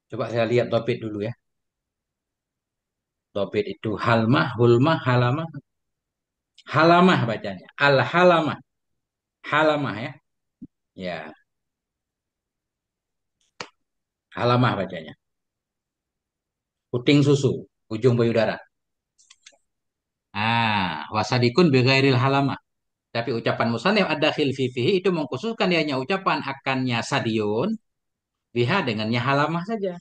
Coba saya lihat topik dulu ya. Topik itu halmah, hulmah, halamah. Halamah bacanya. Al-halamah. Halamah ya. Ya, halamah bacanya. Puting susu, ujung payudara. Wasadikun bighairil halamah. Tapi ucapan musannif ada khilfifihi itu mengkhususkan dia hanya ucapan akannya sadiun biha dengannya halamah saja.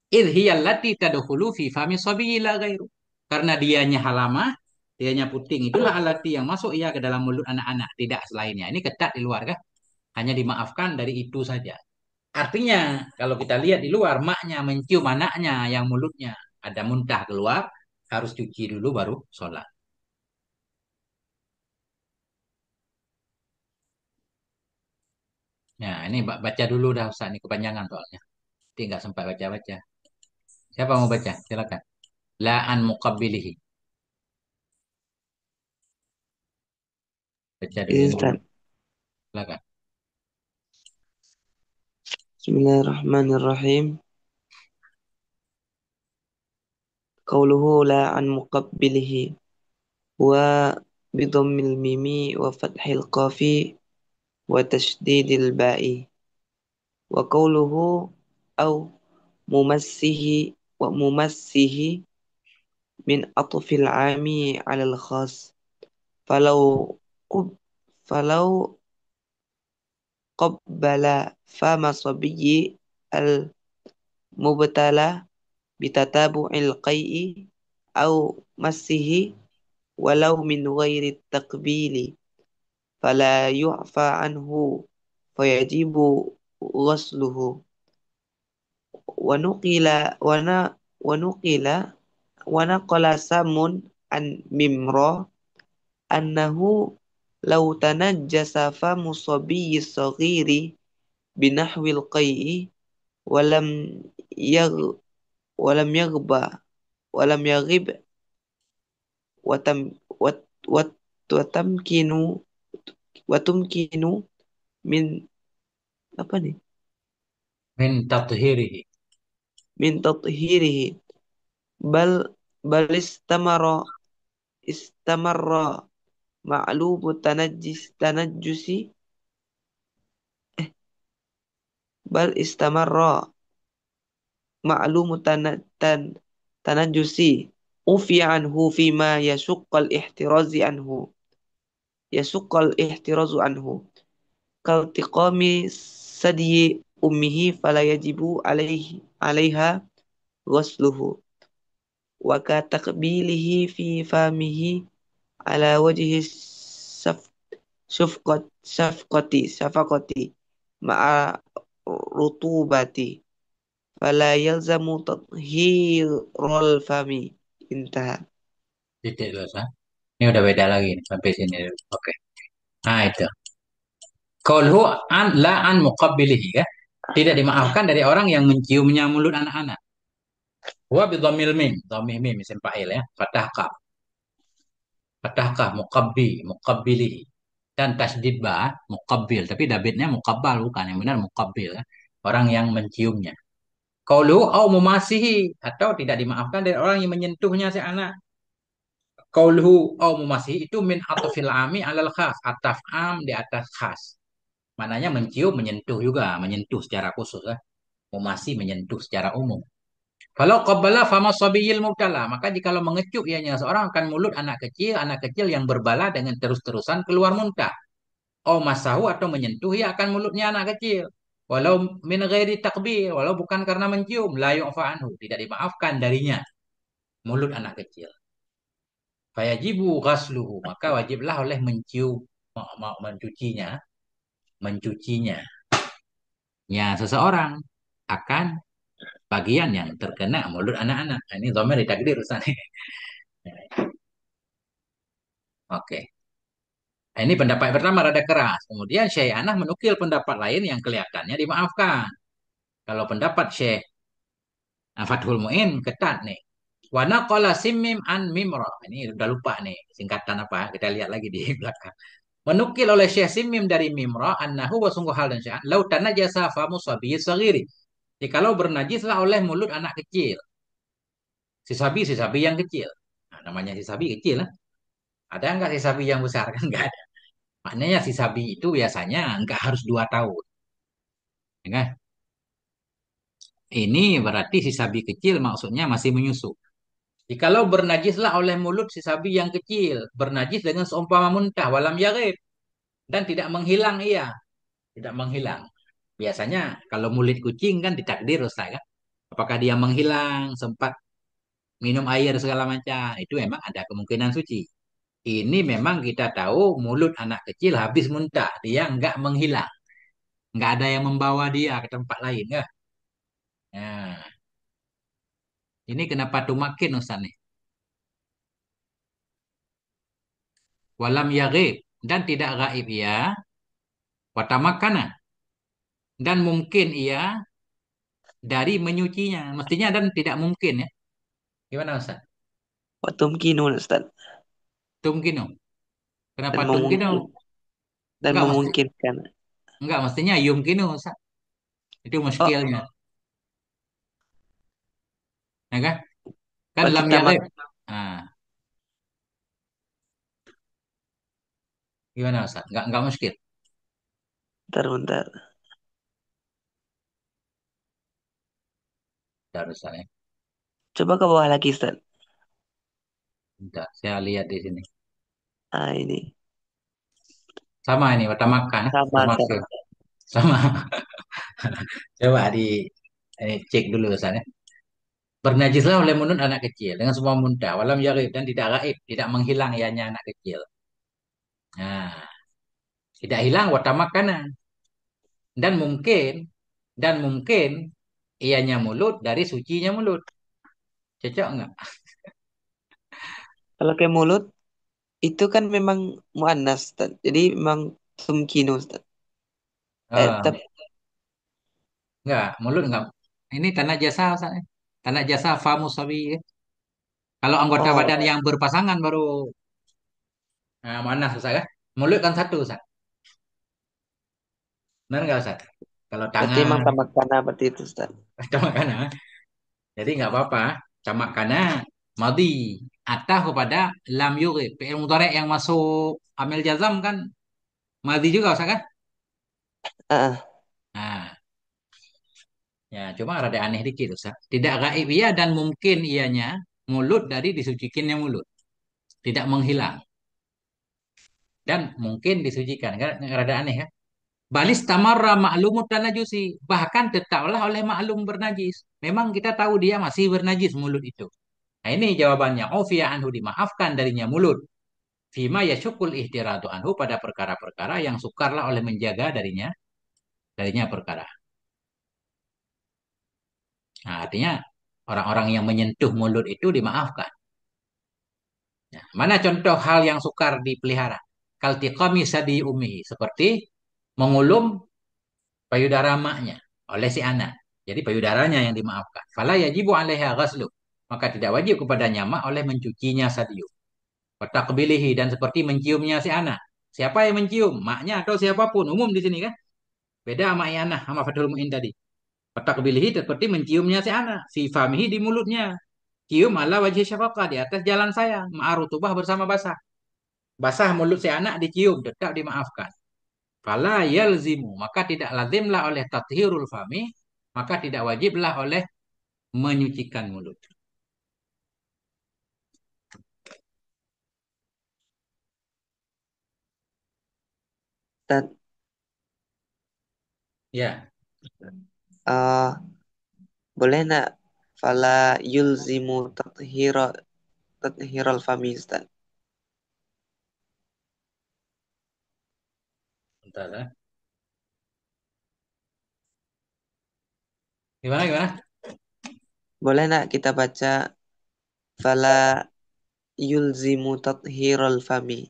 Idhiyallati tadkhulu fi fami sabiyyi la ghairu. Karena dianya halamah, dianya puting itulah alati yang masuk ia ke dalam mulut anak-anak, tidak selainnya. Ini ketat di luar kah? Hanya dimaafkan dari itu saja. Artinya, kalau kita lihat di luar, maknya mencium anaknya yang mulutnya ada muntah keluar, harus cuci dulu baru sholat. Nah, ini baca dulu dah Ustaz, ini kepanjangan soalnya. Nanti nggak sempat baca-baca. Siapa mau baca? Silakan. La'an muqabbilihi. Baca dulu. Ya, Ustaz. Silakan. Bismillahirrahmanirrahim. Qauluhu la an muqabbilihi wa bidammil mimi wa fathil qafi wa tashdidil ba'i wa qauluhu au mumassihi wa mumassihi min atfil ami 'alal khas falau qub falau qabbala fama sabiyyi al mubtala bitatabu'il qai'i au massihi walau min ghairi taqbili fala yu'fa anhu fayajibu ghasluhu wa nuqila wa nuqila wa naqala samun an mimra annahu law tanajjasa famu sabiyyi saghiri binahwil qai'i walam yagh walam yaghba walam yaghib watam wat wat watamkinu watumkinu min apa nih Min tathhirihi. min tathhirihi bal istamarra ma'lubu tanajjusi bal istamarra ma'lumu tanajjusi ufi anhu fima yasuqqal ihtirazu anhu kaltiqami sadyi ummihi fala yajibu alaiha ghusluhu wa ka taqbilihi fi famihi ala wajhi syafqati ma'a rutubati fala yalzamu tathhirul fami intaha. Titik dulu, Ustaz. Ini udah beda lagi nih, sampai sini dulu. Oke. Nah, itu. Qaulhu an la an muqabbilihi ya. Tidak dimaafkan dari orang yang menciumnya mulut anak-anak. Wa bi dhammil mim, dhammih mim isim fa'il ya. Fathah kaf. Fathah kaf muqabbi, muqabbilihi. Dan tasdid ba, muqabbil, tapi dabitnya muqabbal bukan, yang benar muqabbil ya. Orang yang menciumnya. Qaulhu au mumasihi atau tidak dimaafkan dari orang yang menyentuhnya si anak. Qaulhu au mumasihi itu min atfil ami alal khas, ataf am di atas khas. Mananya mencium, menyentuh juga, menyentuh secara khusus ya. Memasi menyentuh secara umum. Kalau qabbala fama sabiyil mubtala, maka jikalau mengecup ianya seorang akan mulut anak kecil yang berbala dengan terus-terusan keluar muntah. Oh masahu atau menyentuh ya akan mulutnya anak kecil. Walau min ghairi takbir, walau bukan karena mencium, la yu'fa anhu, tidak dimaafkan darinya mulut anak kecil. Fayajibu ghasluhu, maka wajiblah oleh mencium, mencucinya, mencucinya. Ya seseorang akan bagian yang terkena mulut anak-anak. Nah, ini dhamir ditakdir Ustaz. Oke. Nah, ini pendapat pertama rada keras. Kemudian Syekh Anah menukil pendapat lain yang kelihatannya dimaafkan. Kalau pendapat Syekh Fathul Mu'in ketat nih. Wa naqala simim an mimra. Ini udah lupa nih singkatan apa. Kita lihat lagi di belakang. Menukil oleh Syekh Simim dari Mimra annahu wa sungguh hal dan sya'an lau tanajasa famu sabiy saghiri. Jadi kalau bernajislah oleh mulut anak kecil. Si sabi yang kecil. Nah, namanya si sabi kecil lah. Ada nggak si sabi yang besar kan nggak ada. Maknanya si sabi itu biasanya nggak harus 2 tahun. Ya kan? Ini berarti si sabi kecil maksudnya masih menyusu. Jikalau bernajislah oleh mulut si sabi yang kecil, bernajis dengan seumpama muntah, walam yarib, dan tidak menghilang ia, tidak menghilang. Biasanya kalau mulut kucing kan ditakdir Ustaz kan. Apakah dia menghilang, sempat minum air segala macam, itu memang ada kemungkinan suci. Ini memang kita tahu mulut anak kecil habis muntah, dia nggak menghilang, nggak ada yang membawa dia ke tempat lain ya. Nah, ini kenapa tuh makin Ustaz nih? Walam yaghib dan tidak gaib ia, watamakana dan mungkin ia dari menyucinya. Mestinya dan tidak mungkin ya. Gimana Ustaz? Wa tumkinun Ustaz. Tumkinu. Kenapa Dan tumkinu? memungkin dan Enggak mesti memungkinkan. enggak mestinya yumkinu Ustaz. Itu Oh, muskilnya. Ya kan? Kan berarti lam tamak. yaghib. Nah, gimana Ustaz? Enggak muskil. Bentar, bentar. Bentar, Ustaz ya. Coba ke bawah lagi Ustaz. Bentar, saya lihat di sini. Ah, ini. Sama ini watamakan, Sama, termasuk sama. sama. Coba ini cek dulu Ustaz ya. Bernajislah oleh mulut anak kecil dengan semua muntah, walam yarib dan tidak gaib, tidak menghilang ianya anak kecil. Nah, tidak hilang watamakan dan mungkin ianya mulut dari sucinya mulut. Cocok enggak? Kalau kayak mulut, itu kan memang muannas Ustaz. Jadi memang tumkinu Ustaz. Eh, Tapi, mulut enggak. Ini tanah jasa Ustaz, ya. Tanah jasa famus sabi. Ya. Kalau anggota oh, badan yang berpasangan baru mana Ustaz ya? Mulut kan satu Ustaz. Benar enggak Ustaz? Kalau berarti emang tangan, tamak kana berarti itu Ustaz. camak kanan. Jadi enggak apa-apa. Camak kanan, madi. Atah kepada lam yugib. Fi'il mudhari yang masuk amil jazam kan madi juga Ustaz kan? Ah, Nah, ya, cuma rada aneh dikit, Ustaz. Tidak gaib ia dan mungkin ianya mulut dari disucikannya mulut. Tidak menghilang. Dan mungkin disucikan. Kan rada aneh kan? Balis tamarra ma'lumut tanajusi. Bahkan tetaplah oleh maklum bernajis. Memang kita tahu dia masih bernajis mulut itu. Nah ini jawabannya. Ofiya anhu dimaafkan darinya mulut. Fima yashukul ihtiratu anhu pada perkara-perkara yang sukarlah oleh menjaga darinya perkara. Nah, artinya orang-orang yang menyentuh mulut itu dimaafkan. Nah, mana contoh hal yang sukar dipelihara? Kaltiqami sadi umihi. Seperti mengulum payudara maknya oleh si anak. Jadi payudaranya yang dimaafkan. Fala yajibu alaiha ghaslu. Maka tidak wajib kepadanya mak oleh mencucinya sadiu. Watakbilihi dan seperti menciumnya si anak. Siapa yang mencium? Maknya atau siapapun. Umum di sini kan. Beda sama anak sama Fathul Mu'in tadi. Watakbilihi seperti menciumnya si anak. Fi famihi di mulutnya. Cium ala wajah syafaqah di atas jalan saya. Ma'arutubah bersama basah. Basah mulut si anak dicium, tetap dimaafkan. Fala yalzimu, maka tidak lazimlah oleh tathirul fami, maka tidak wajiblah oleh menyucikan mulut. dan Ya, boleh nak fala yulzimu tathiral fami Ustaz. bentar ya. Gimana gimana? Boleh nak kita baca fala yulzimu tathhirul fami.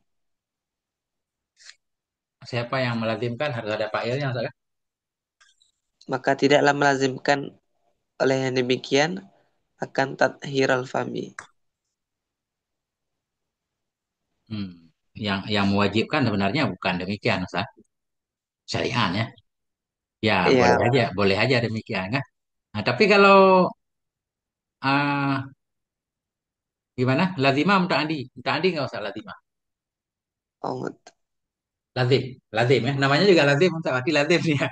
Siapa yang melazimkan harus ada fa'ilnya, Ustaz, kan? Maka tidaklah melazimkan oleh yang demikian akan tathhirul fami. Hmm. Yang mewajibkan sebenarnya bukan demikian, Ustaz. Syariatnya. Ya, Ya, boleh aja demikian kan. Nah, tapi kalau ah, gimana? Lazimah untuk andi nggak usah lazimah. oh, Lazim, lazim ya. Namanya juga lazim, Ustaz. Berarti lazim ya.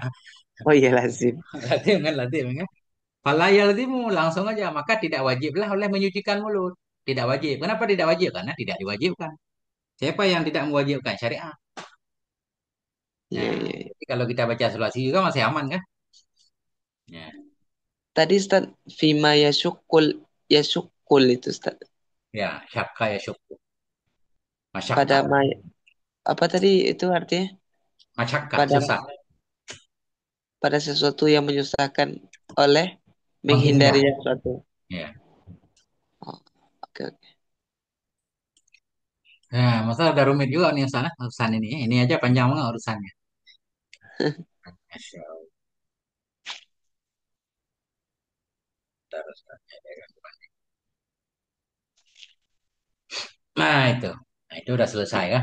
oh iya lazim. Lazim kan, lazim kan. Fala yalzimu langsung aja, maka tidak wajiblah oleh menyucikan mulut. Tidak wajib. Kenapa tidak wajib? Karena tidak diwajibkan. Siapa yang tidak mewajibkan? Syariat. Iya, Nah, iya, iya. jadi kalau kita baca sulasi juga masih aman kan? Ya, Tadi Ustaz, fima yasukul itu Ustaz. ya syakka ya syukku. Masyakka, Pada apa tadi itu artinya? masyakka, Pada susah. pada sesuatu yang menyusahkan oleh menghindari Menghindar. sesuatu. Ya. Oh, oke, oke. Nah, masalah udah rumit juga nih sana urusan ini. Ini aja panjang banget urusannya. Masya Allah. Terus, nah itu. Nah, itu udah selesai ya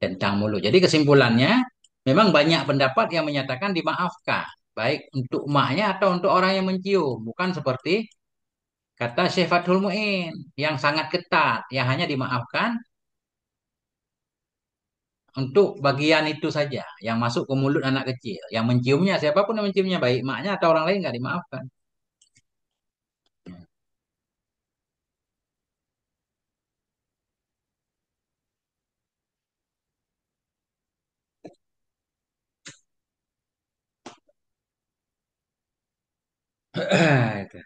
tentang mulut. Jadi kesimpulannya memang banyak pendapat yang menyatakan dimaafkan. Baik untuk emaknya atau untuk orang yang mencium. Bukan seperti kata Syekh Fathul Mu'in yang sangat ketat. Yang hanya dimaafkan untuk bagian itu saja. Yang masuk ke mulut anak kecil. Yang menciumnya, siapapun yang menciumnya. Baik emaknya atau orang lain nggak dimaafkan. Itu.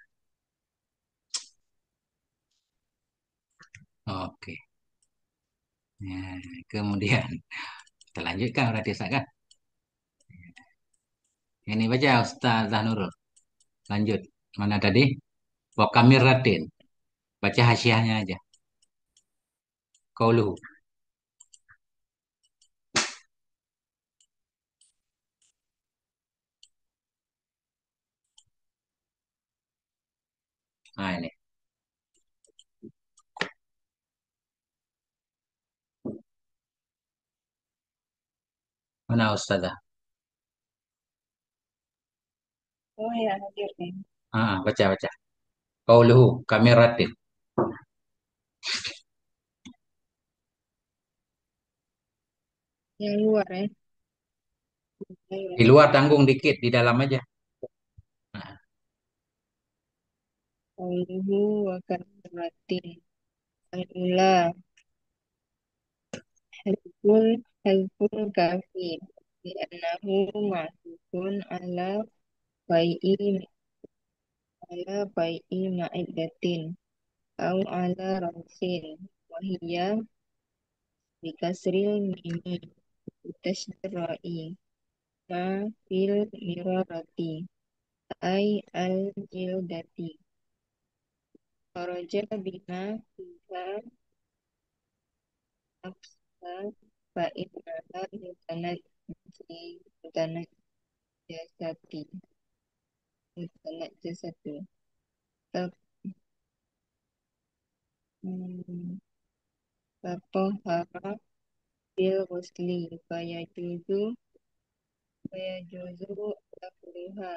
Oke. Nah, kemudian kita lanjutkan berarti Ustaz, kan? Ini baca Ustaz Zahnurul. Lanjut. Mana tadi? Wakamir Ratin. Baca hasyiahnya aja. Qauluhu. Nah ini. Mana Ustazah? Oh ya, hadir nih. Baca baca. Qauluhu kamiratin. Yang luar ya. Di luar tanggung dikit, di dalam aja. Nah, Qauluhu wa kathratin. Al-ula halful kafir. Li'annahu ma'tufun ala bai'i ma'iddatin. Au ala ramsin. Wahiyya bikasril mimi. Tasdira'i. Ma fil mirarati. Ay al-jildati. Kharaja bima fiha nafsa fa innaha mutanajjasati mutanajjasatu tat tatahara bil ghusli fayajuzu akluha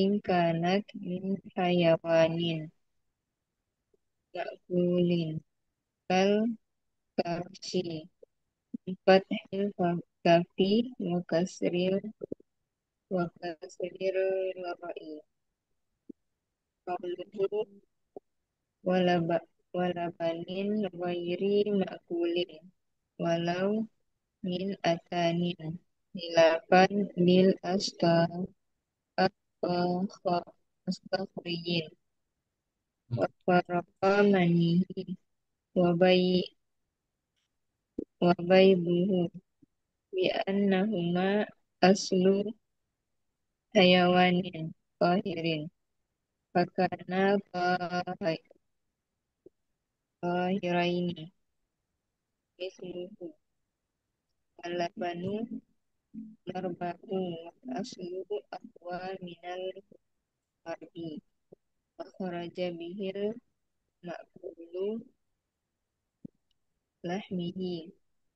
in kanat min hayawanin ma'kulin kal karsi fathil kafi wa kasril warai qawluhu walaba walabanin ghairi ma'kulin walau min atanin hilafan lil astaghfirin wa farqa manihi wa bayi wa baybuhu bi annahuma aslu hayawanin qahirin Fakana Bahiraini Ismuhu Alabanu Marbahu Asluhu Aqwa Minal Harbi Akhraja bihil Ma'kulu Lahmihi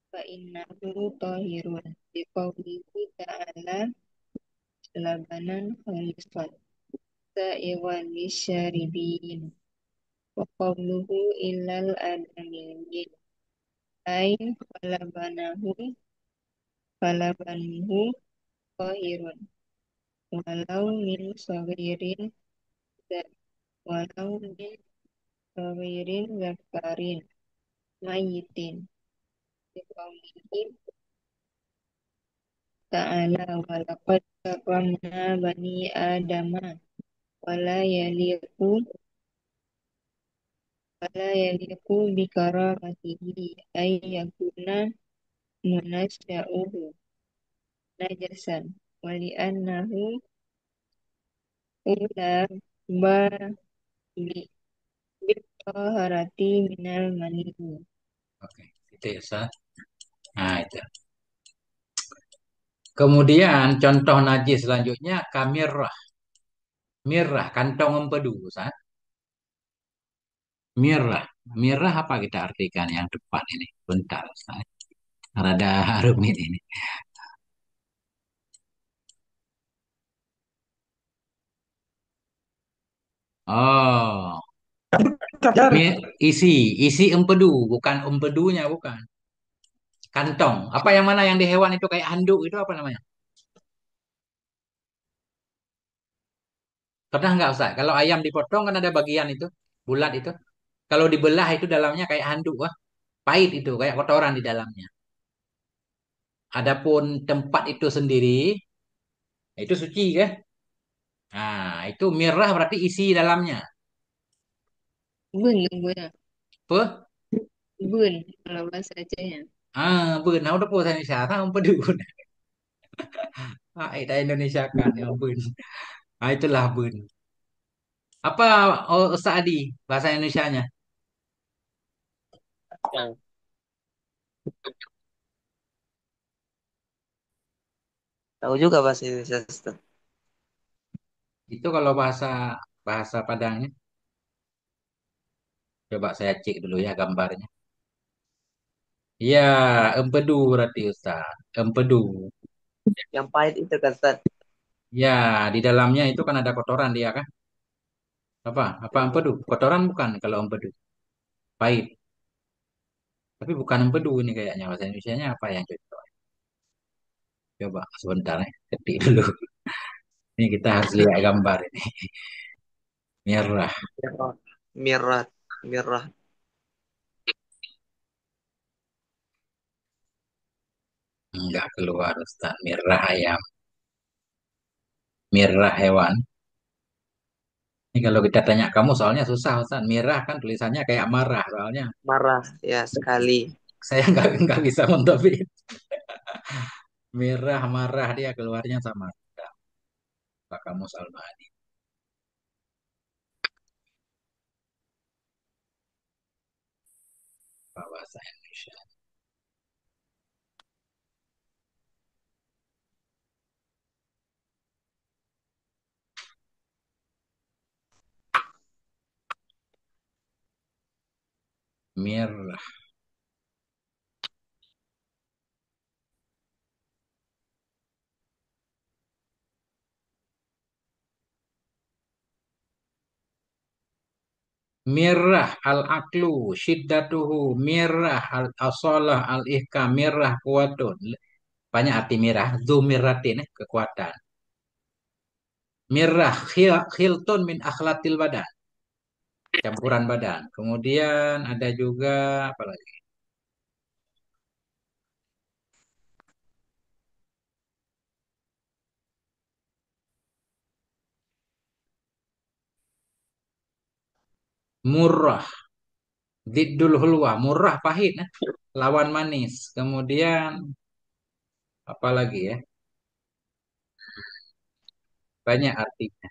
Fa innahu tahirun Biqawlihi ta'ala Labanan khalisan Sa'iwan lisyaribin Wa qawluhu illal adamiyyin Ay falabanuhu tahirun walau min saghirin za- walau min saghirin zakarin mayitin biqaulihi ta'ala walaqad karramna bani adama wala yaliqu wala yaliqu bikaramatihi ay yakuna munasya'uhu najasan wali annahu ula ba bi taharati minal manihi. Oke, itu ya, Ustaz. Nah, itu. Kemudian contoh najis selanjutnya kamirah. Mirah, kantong empedu, Ustaz. Mirah. Mirah apa kita artikan yang depan ini? Bentar, Ustaz. Rada rumit ini. Oh, Cacar. isi empedu, bukan empedunya, bukan. Kantong. Apa yang mana yang di hewan itu kayak handuk itu apa namanya? Pernah nggak Ustaz? Kalau ayam dipotong kan ada bagian itu, bulat itu. Kalau dibelah itu dalamnya kayak handuk, wah, pahit itu, kayak kotoran di dalamnya. Adapun tempat itu sendiri, itu suci kan? Nah, itu mirah berarti isi dalamnya. Bun bun Apa? bun kalau bahasa Acehnya. Beun. Nah, udah puasa Indonesia, kan empedu. Kita Indonesia kan, ya beun. Nah, itulah beun. Apa Ustaz Adi bahasa Indonesianya? Ya. Tahu juga bahasa Indonesia, Ustaz. Itu kalau bahasa bahasa Padangnya. Coba saya cek dulu ya gambarnya. Ya, empedu berarti Ustaz. Empedu. Yang pahit itu kan, Ustaz. Ya, di dalamnya itu kan ada kotoran dia kan? Apa? Apa Hmm. empedu? Kotoran bukan kalau empedu. Pahit. Tapi bukan empedu ini kayaknya bahasa Indonesianya apa yang cocok? Coba sebentar ya. Ketik dulu. Ini kita harus lihat gambar ini. Merah. Merah. Merah. Merah. Enggak keluar Ustaz. Merah ayam. Merah hewan. Ini kalau kita tanya kamu soalnya susah Ustaz. Merah kan tulisannya kayak marah soalnya. Marah. Ya, sekali. Saya nggak bisa mentofin. Merah marah dia keluarnya sama. Pak kamu Salma ini. Pak bahasa Indonesia. Merah. Mirah al-aklu syiddatuhu mirah al-asalah al-ihkam mirah kuatun. Banyak arti mirah. Zumiratin kekuatan. Mirah khiltun min akhlatil badan. Campuran badan. Kemudian ada juga apa lagi? Murrah. Diddul hulwa. Murrah pahit. Lawan manis. Kemudian apa lagi ya? Banyak artinya.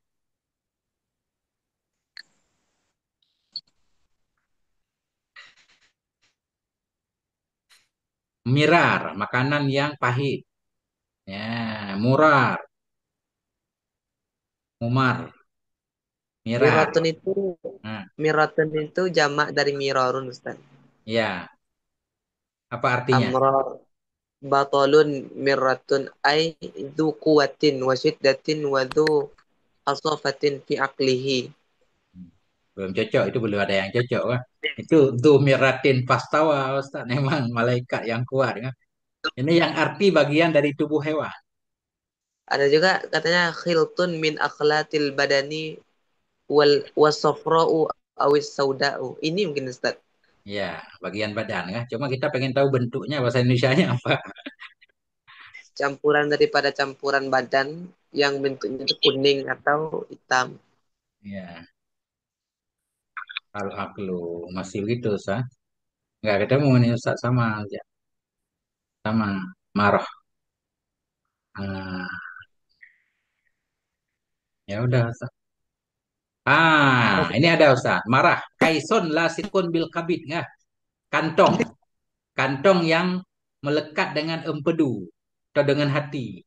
Mirar, makanan yang pahit. Ya, murar, mumar, mirar. Miratun itu Nah, miratun itu jamak dari mirarun, Ustaz. ya, apa artinya? Amrar batolun miratun ay du kuwatin wa syiddatin wa du asofatin fi aklihi. Belum cocok, itu belum ada yang cocok kan? Itu dumiratin pastawa, Ustaz. Memang malaikat yang kuat kan? Ini yang arti bagian dari tubuh hewan. Ada juga katanya khiltun min akhlatil badani wal wasafra'u awis sauda'u. Ini mungkin Ustaz. Ya, bagian badan kan? Cuma kita pengen tahu bentuknya bahasa Indonesianya apa. Campuran daripada campuran badan yang bentuknya itu kuning atau hitam. Ya, kalau aklu masih gitu, Ustaz. Nggak ketemu nih Ustaz sama aja. Sama marah. Ah, ya udah Ustaz. Ini ada Ustaz. Marah. Kaison lasikun bil kabid. Nggak? Kantong. Kantong yang melekat dengan empedu. Atau dengan hati.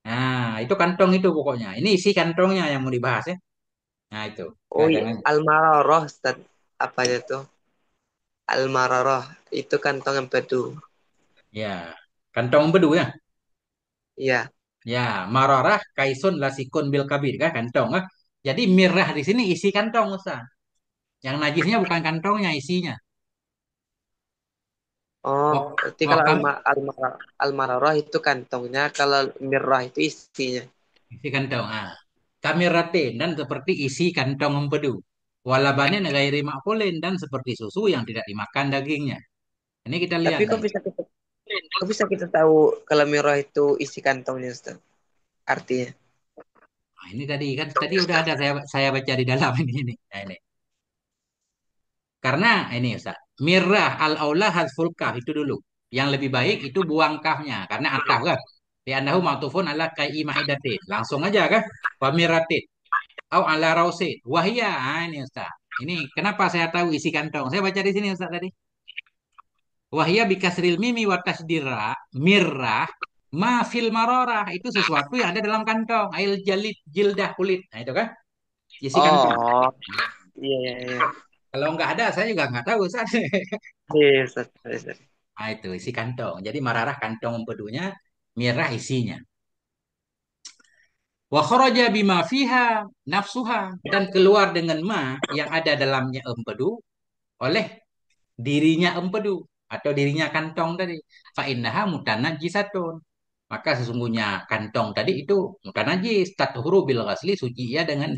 Nah, itu kantong itu pokoknya. Ini isi kantongnya yang mau dibahas ya. Nah, itu. Oh iya, Jangan. almaroroh Ustaz. Apa itu? Almaroroh itu kantong empedu. Ya. Kantong empedu ya. Iya. Ya, mararah kaisun lasikun bil kabir kan kantong kan. Jadi mirah di sini isi kantong Ustaz. Yang najisnya bukan kantongnya, isinya. Oh, Wak, berarti kalau wakam almaroroh itu kantongnya, kalau mirrah itu isinya. isi kantong. Kamiratin dan seperti isi kantong empedu. Walabanin gairi makulin dan seperti susu yang tidak dimakan dagingnya. Ini kita Tapi lihat nih. kok bisa kita tahu kalau mirrah itu isi kantongnya, Ustaz? Artinya. Nah, ini tadi udah ada saya baca di dalam ini. Nah, ini. Karena ini Ustaz, mirrah al-aula hazful kaf itu dulu. Yang lebih baik itu buang kafnya karena ataf kan. Di anahu ma'tufun ala kai'i ma'idatin. Langsung aja kan. Wa miratin au ala rausid. Wahia. Ini Ustaz. Ini kenapa saya tahu isi kantong? Saya baca di sini Ustaz tadi. Wahia bikasril mimi wa tasdira mirrah ma fil marorah itu sesuatu yang ada dalam kantong. Ail jalid jildah kulit. Nah itu kan isi kantong. Oh, iya, iya, iya. Kalau nggak ada saya juga nggak tahu Ustaz. Iya, Ustaz. Iya, Ustaz. Nah, itu isi kantong. Jadi mararah kantong empedunya, mirah isinya. Wa kharaja bima fiha nafsuha dan keluar dengan ma yang ada dalamnya empedu oleh dirinya empedu atau dirinya kantong tadi. Fa innaha mutanajjisatun. Maka sesungguhnya kantong tadi itu mutanajis, tathuru bil ghasli suci ya dengan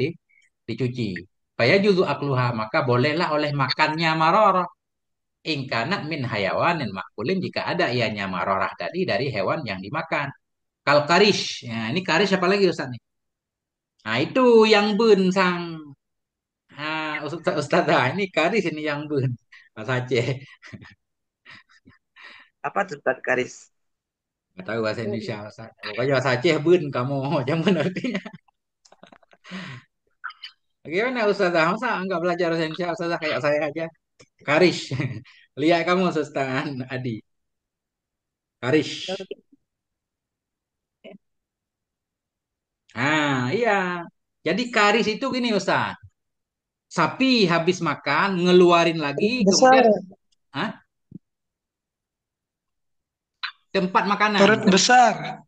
dicuci. Faya juzu akluha maka bolehlah oleh makannya mararah ingkana min hayawanin makulin jika ada ianya marorah tadi dari hewan yang dimakan. Kal karish. Nah, ini karish apa lagi Ustaz nih? Nah, itu yang bun sang Ustazah. Ini karish ini yang bun. Mas Aceh. Apa tuh, Ustaz Karis? Nggak tahu bahasa Indonesia Ustaz. Pokoknya Mas Aceh bun kamu. Jangan artinya. Gimana Ustazah? Masa nggak belajar bahasa Indonesia Ustazah kayak saya aja? Karish. Lihat kamu Ustaz Adi. Karish. Iya. Jadi karis itu gini Ustaz. Sapi habis makan, ngeluarin lagi, Besar, kemudian ah, tempat makanan. perut besar.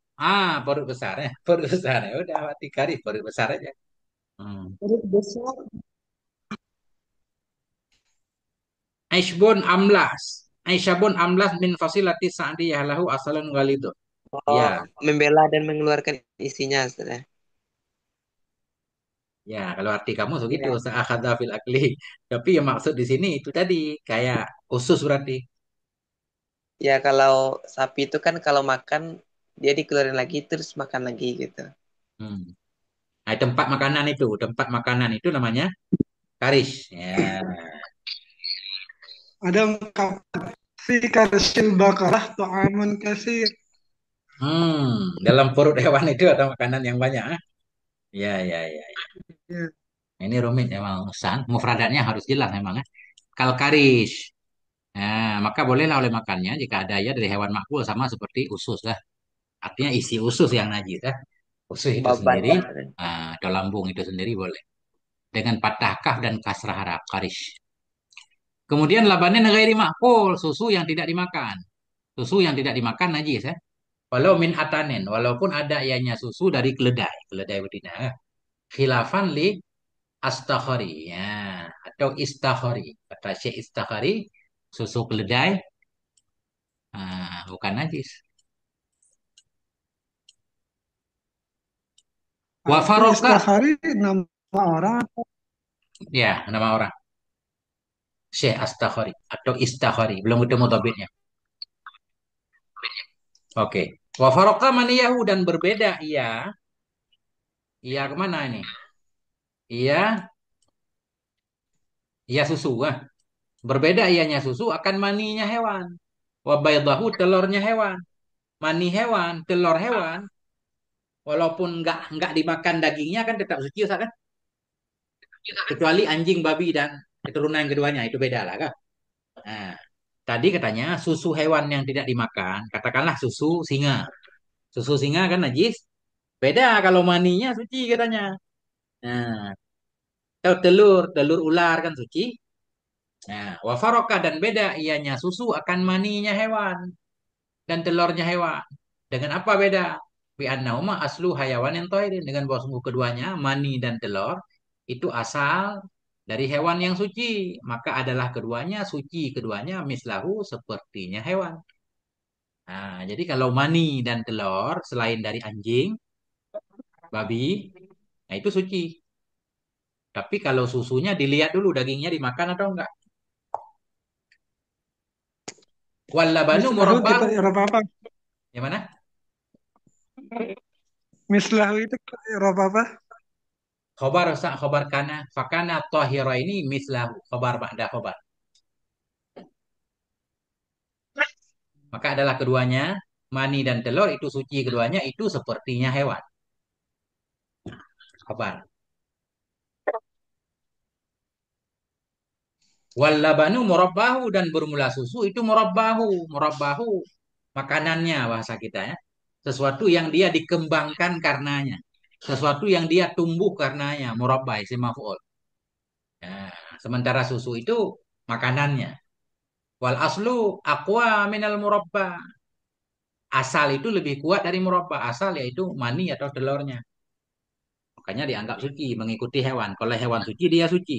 Perut besar ya, perut besar ya. Udah mati kari perut besar aja. Hmm. Perut besar. Aishbun amlas. Aisyabun amlas min fasilati sa'diyah lahu asalun walidun. Oh, Ya, membela dan mengeluarkan isinya, Ustaz, ya. ya kalau arti kamu begitu, Iya. sa'akhadha fil akli. Tapi yang maksud di sini itu tadi kayak usus berarti. Ya, kalau sapi itu kan kalau makan dia dikeluarin lagi terus makan lagi gitu. Hmm. Nah, tempat makanan itu namanya karis. Ya. Ada ungkapan si karsil bakarah ta'amun kasir. Dalam perut hewan itu ada makanan yang banyak. Ya, ya, ya. Ya. Ini rumit memang San. Mufradatnya harus jelas memang. Kalkaris. Nah, maka bolehlah oleh makannya jika ada ya dari hewan makbul sama seperti usus lah. Artinya isi usus yang najis ya. Usus itu Babat. sendiri, atau lambung itu sendiri boleh. Dengan patah kaf dan kasrah harap, karish. Kemudian labanin ghairi makul, susu yang tidak dimakan. Susu yang tidak dimakan najis ya. Walau min atanin, walaupun ada ianya susu dari keledai, keledai betina. Khilafan li astakhari, ya, atau istakhari. Kata Syekh Istakhari, susu keledai bukan najis. Wa Itu faroka, Istighfari nama orang. ya nama orang. Syekh Astakhari atau Istakhari, belum ketemu tabitnya. Oke. Wa faroka maniyahu dan berbeda ia. Ia kemana ini? Ia, ia susu. Berbeda ianya susu akan maninya hewan. Wa baydahu telurnya hewan. Mani hewan, telur hewan, walaupun nggak dimakan dagingnya kan tetap suci Ustaz, kan? Kecuali anjing, babi dan keturunan yang keduanya itu beda lah kan. Nah, tadi katanya susu hewan yang tidak dimakan, katakanlah susu singa. Susu singa kan najis. Beda kalau maninya suci katanya. Nah, atau telur, telur ular kan suci. Nah, wafaroka dan beda ianya susu akan maninya hewan dan telurnya hewan. Dengan apa beda? Bi annahuma aslu hayawan yang toirin. Dengan bahwa sungguh keduanya, mani dan telur, itu asal dari hewan yang suci. Maka adalah keduanya suci. Keduanya mislahu sepertinya hewan. Nah, jadi kalau mani dan telur selain dari anjing, babi, nah itu suci. Tapi kalau susunya dilihat dulu dagingnya dimakan atau enggak. Wallabanu Mislahu kita murabbahu. Eropa apa? Yang mana? Mislahu itu Eropa apa? Khobar kana fakana tahira ini mislahu khobar ba'da khobar. Maka adalah keduanya, mani dan telur itu suci keduanya itu sepertinya hewan. Khobar. Wallabanu murabbahu dan bermula susu itu murabbahu. Murabbahu makanannya bahasa kita ya. Sesuatu yang dia dikembangkan karenanya. Sesuatu yang dia tumbuh karenanya. Murabbah isim maf'ul. Nah, sementara susu itu makanannya. Wal aslu aqwa minal murabba. Asal itu lebih kuat dari murabba. Asal yaitu mani atau telurnya. Makanya dianggap suci, mengikuti hewan. Kalau hewan suci, dia suci.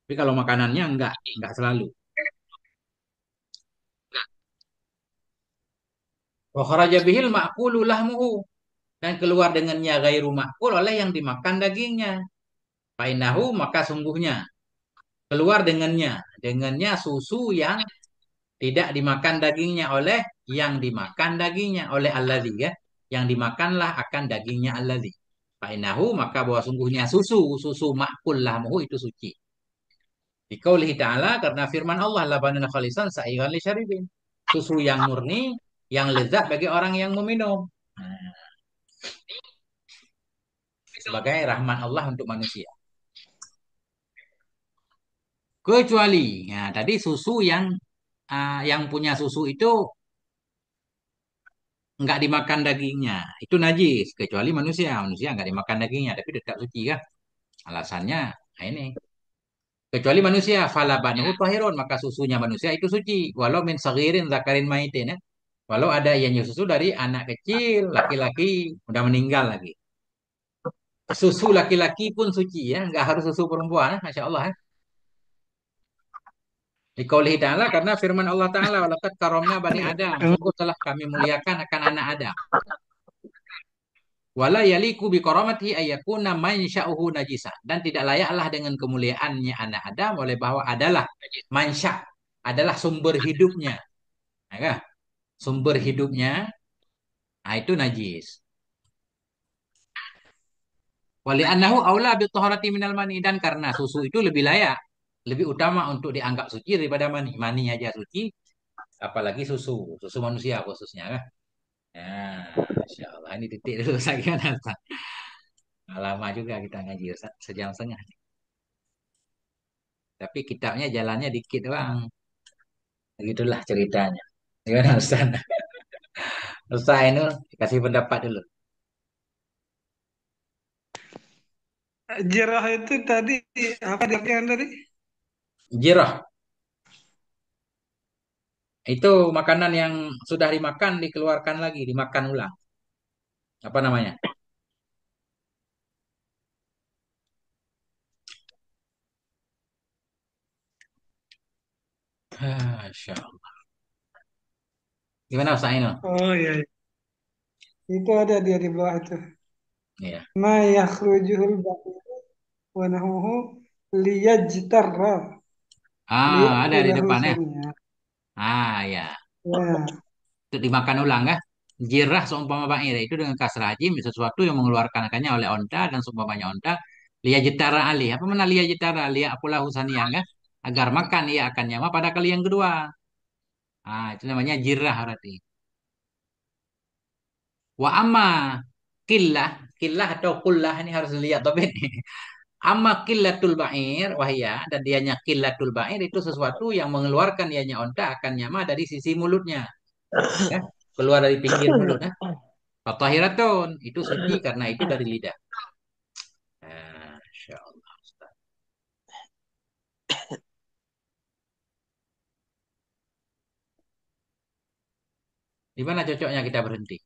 Tapi kalau makanannya enggak selalu. Wa kharaja bihil ma'kulu lahmuhu. Dan keluar dengannya gairu ma'kul oleh yang dimakan dagingnya. Fainahu maka sungguhnya. Keluar dengannya. Dengannya susu yang tidak dimakan dagingnya oleh yang dimakan dagingnya. Oleh alladzi ya. Yang dimakanlah akan dagingnya alladzi. Fainahu maka bahwa sungguhnya susu ma'kul lahmuhu itu suci. Dikaulihi ta'ala karena firman Allah labanan khalisan sa'igan li syaribin. Susu yang murni, yang lezat bagi orang yang meminum. Nah, sebagai rahmat Allah untuk manusia. Kecuali, nah tadi susu yang punya susu itu nggak dimakan dagingnya, itu najis. Kecuali manusia, manusia nggak dimakan dagingnya, tapi tetap suci kan? Alasannya, nah ini. Kecuali manusia, falabanuhu tahirun, maka susunya manusia itu suci. Walau min sagirin zakarin maitin ya. Walau ada yang susu dari anak kecil, laki-laki, udah meninggal lagi. Susu laki-laki pun suci ya, nggak harus susu perempuan, Masya Allah ya. Dikaulihi ta'ala karena firman Allah Ta'ala, walakat karomna bani Adam, sungguh telah kami muliakan akan anak Adam. Wala yaliku bi karamatihi ayyakuna mansya'uhu najisa. Dan tidak layaklah dengan kemuliaannya anak Adam oleh bahwa adalah mansya, adalah sumber hidupnya. Nah, sumber hidupnya, nah itu najis. Wali annahu aula bi taharati minal mani dan karena susu itu lebih layak, lebih utama untuk dianggap suci daripada mani. Mani aja suci, apalagi susu manusia khususnya kan. Nah, Masya Allah ini titik dulu saya kira. Lama juga kita ngaji Ustaz, sejam setengah. Tapi kitabnya jalannya dikit doang. Begitulah ceritanya. Gimana Ustaz? Ustaz ini kasih pendapat dulu. Jirah itu tadi apa diartikan tadi? Jirah itu makanan yang sudah dimakan dikeluarkan lagi, dimakan ulang. Apa namanya? Masya Allah. Gimana Ustaz ini? Oh iya, iya. Itu ada dia di bawah itu. Iya. Ma yakhrujuhul ba'iru wa nahuhu liyajtarra Ada di li'akhilahu depannya. saniya. Ya. Ya, Itu dimakan ulang kan? Jirah seumpama ba'ir itu dengan kasrah jim sesuatu yang mengeluarkannya oleh onta dan seumpamanya onta liya jitara ali. Apa mana liya jitara? Liya apulah husaniyah kan? Agar makan ia akan nyama pada kali yang kedua. Itu namanya jirah berarti. Wa amma killah, killah atau kullah ini harus lihat topik ini. Amma killatul ba'ir wahya dan dianya killatul ba'ir itu sesuatu yang mengeluarkan dianya onta akan nyama dari sisi mulutnya. Ya, keluar dari pinggir mulut. Ya. Fatahiratun itu suci karena itu dari lidah. Masya Allah. Ustaz. Di mana cocoknya kita berhenti?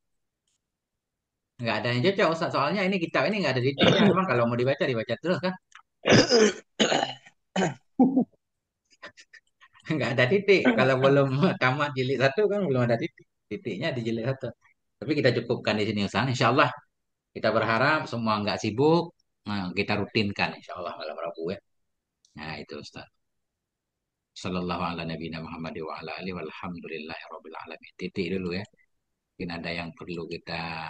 Nggak ada yang cocok, Ustaz. Soalnya ini kitab ini nggak ada titiknya. Memang kalau mau dibaca, dibaca terus kan? Nggak ada titik. Kalau belum tamat jilid satu kan belum ada titik. Titiknya di jilid satu. Tapi kita cukupkan di sini, Ustaz. Insya Allah kita berharap semua nggak sibuk. Nah, kita rutinkan insya Allah malam Rabu ya. Nah itu Ustaz. Sallallahu ala nabiyina Muhammad wa ala alihi walhamdulillahi rabbil alamin. Titik dulu ya. Mungkin ada yang perlu kita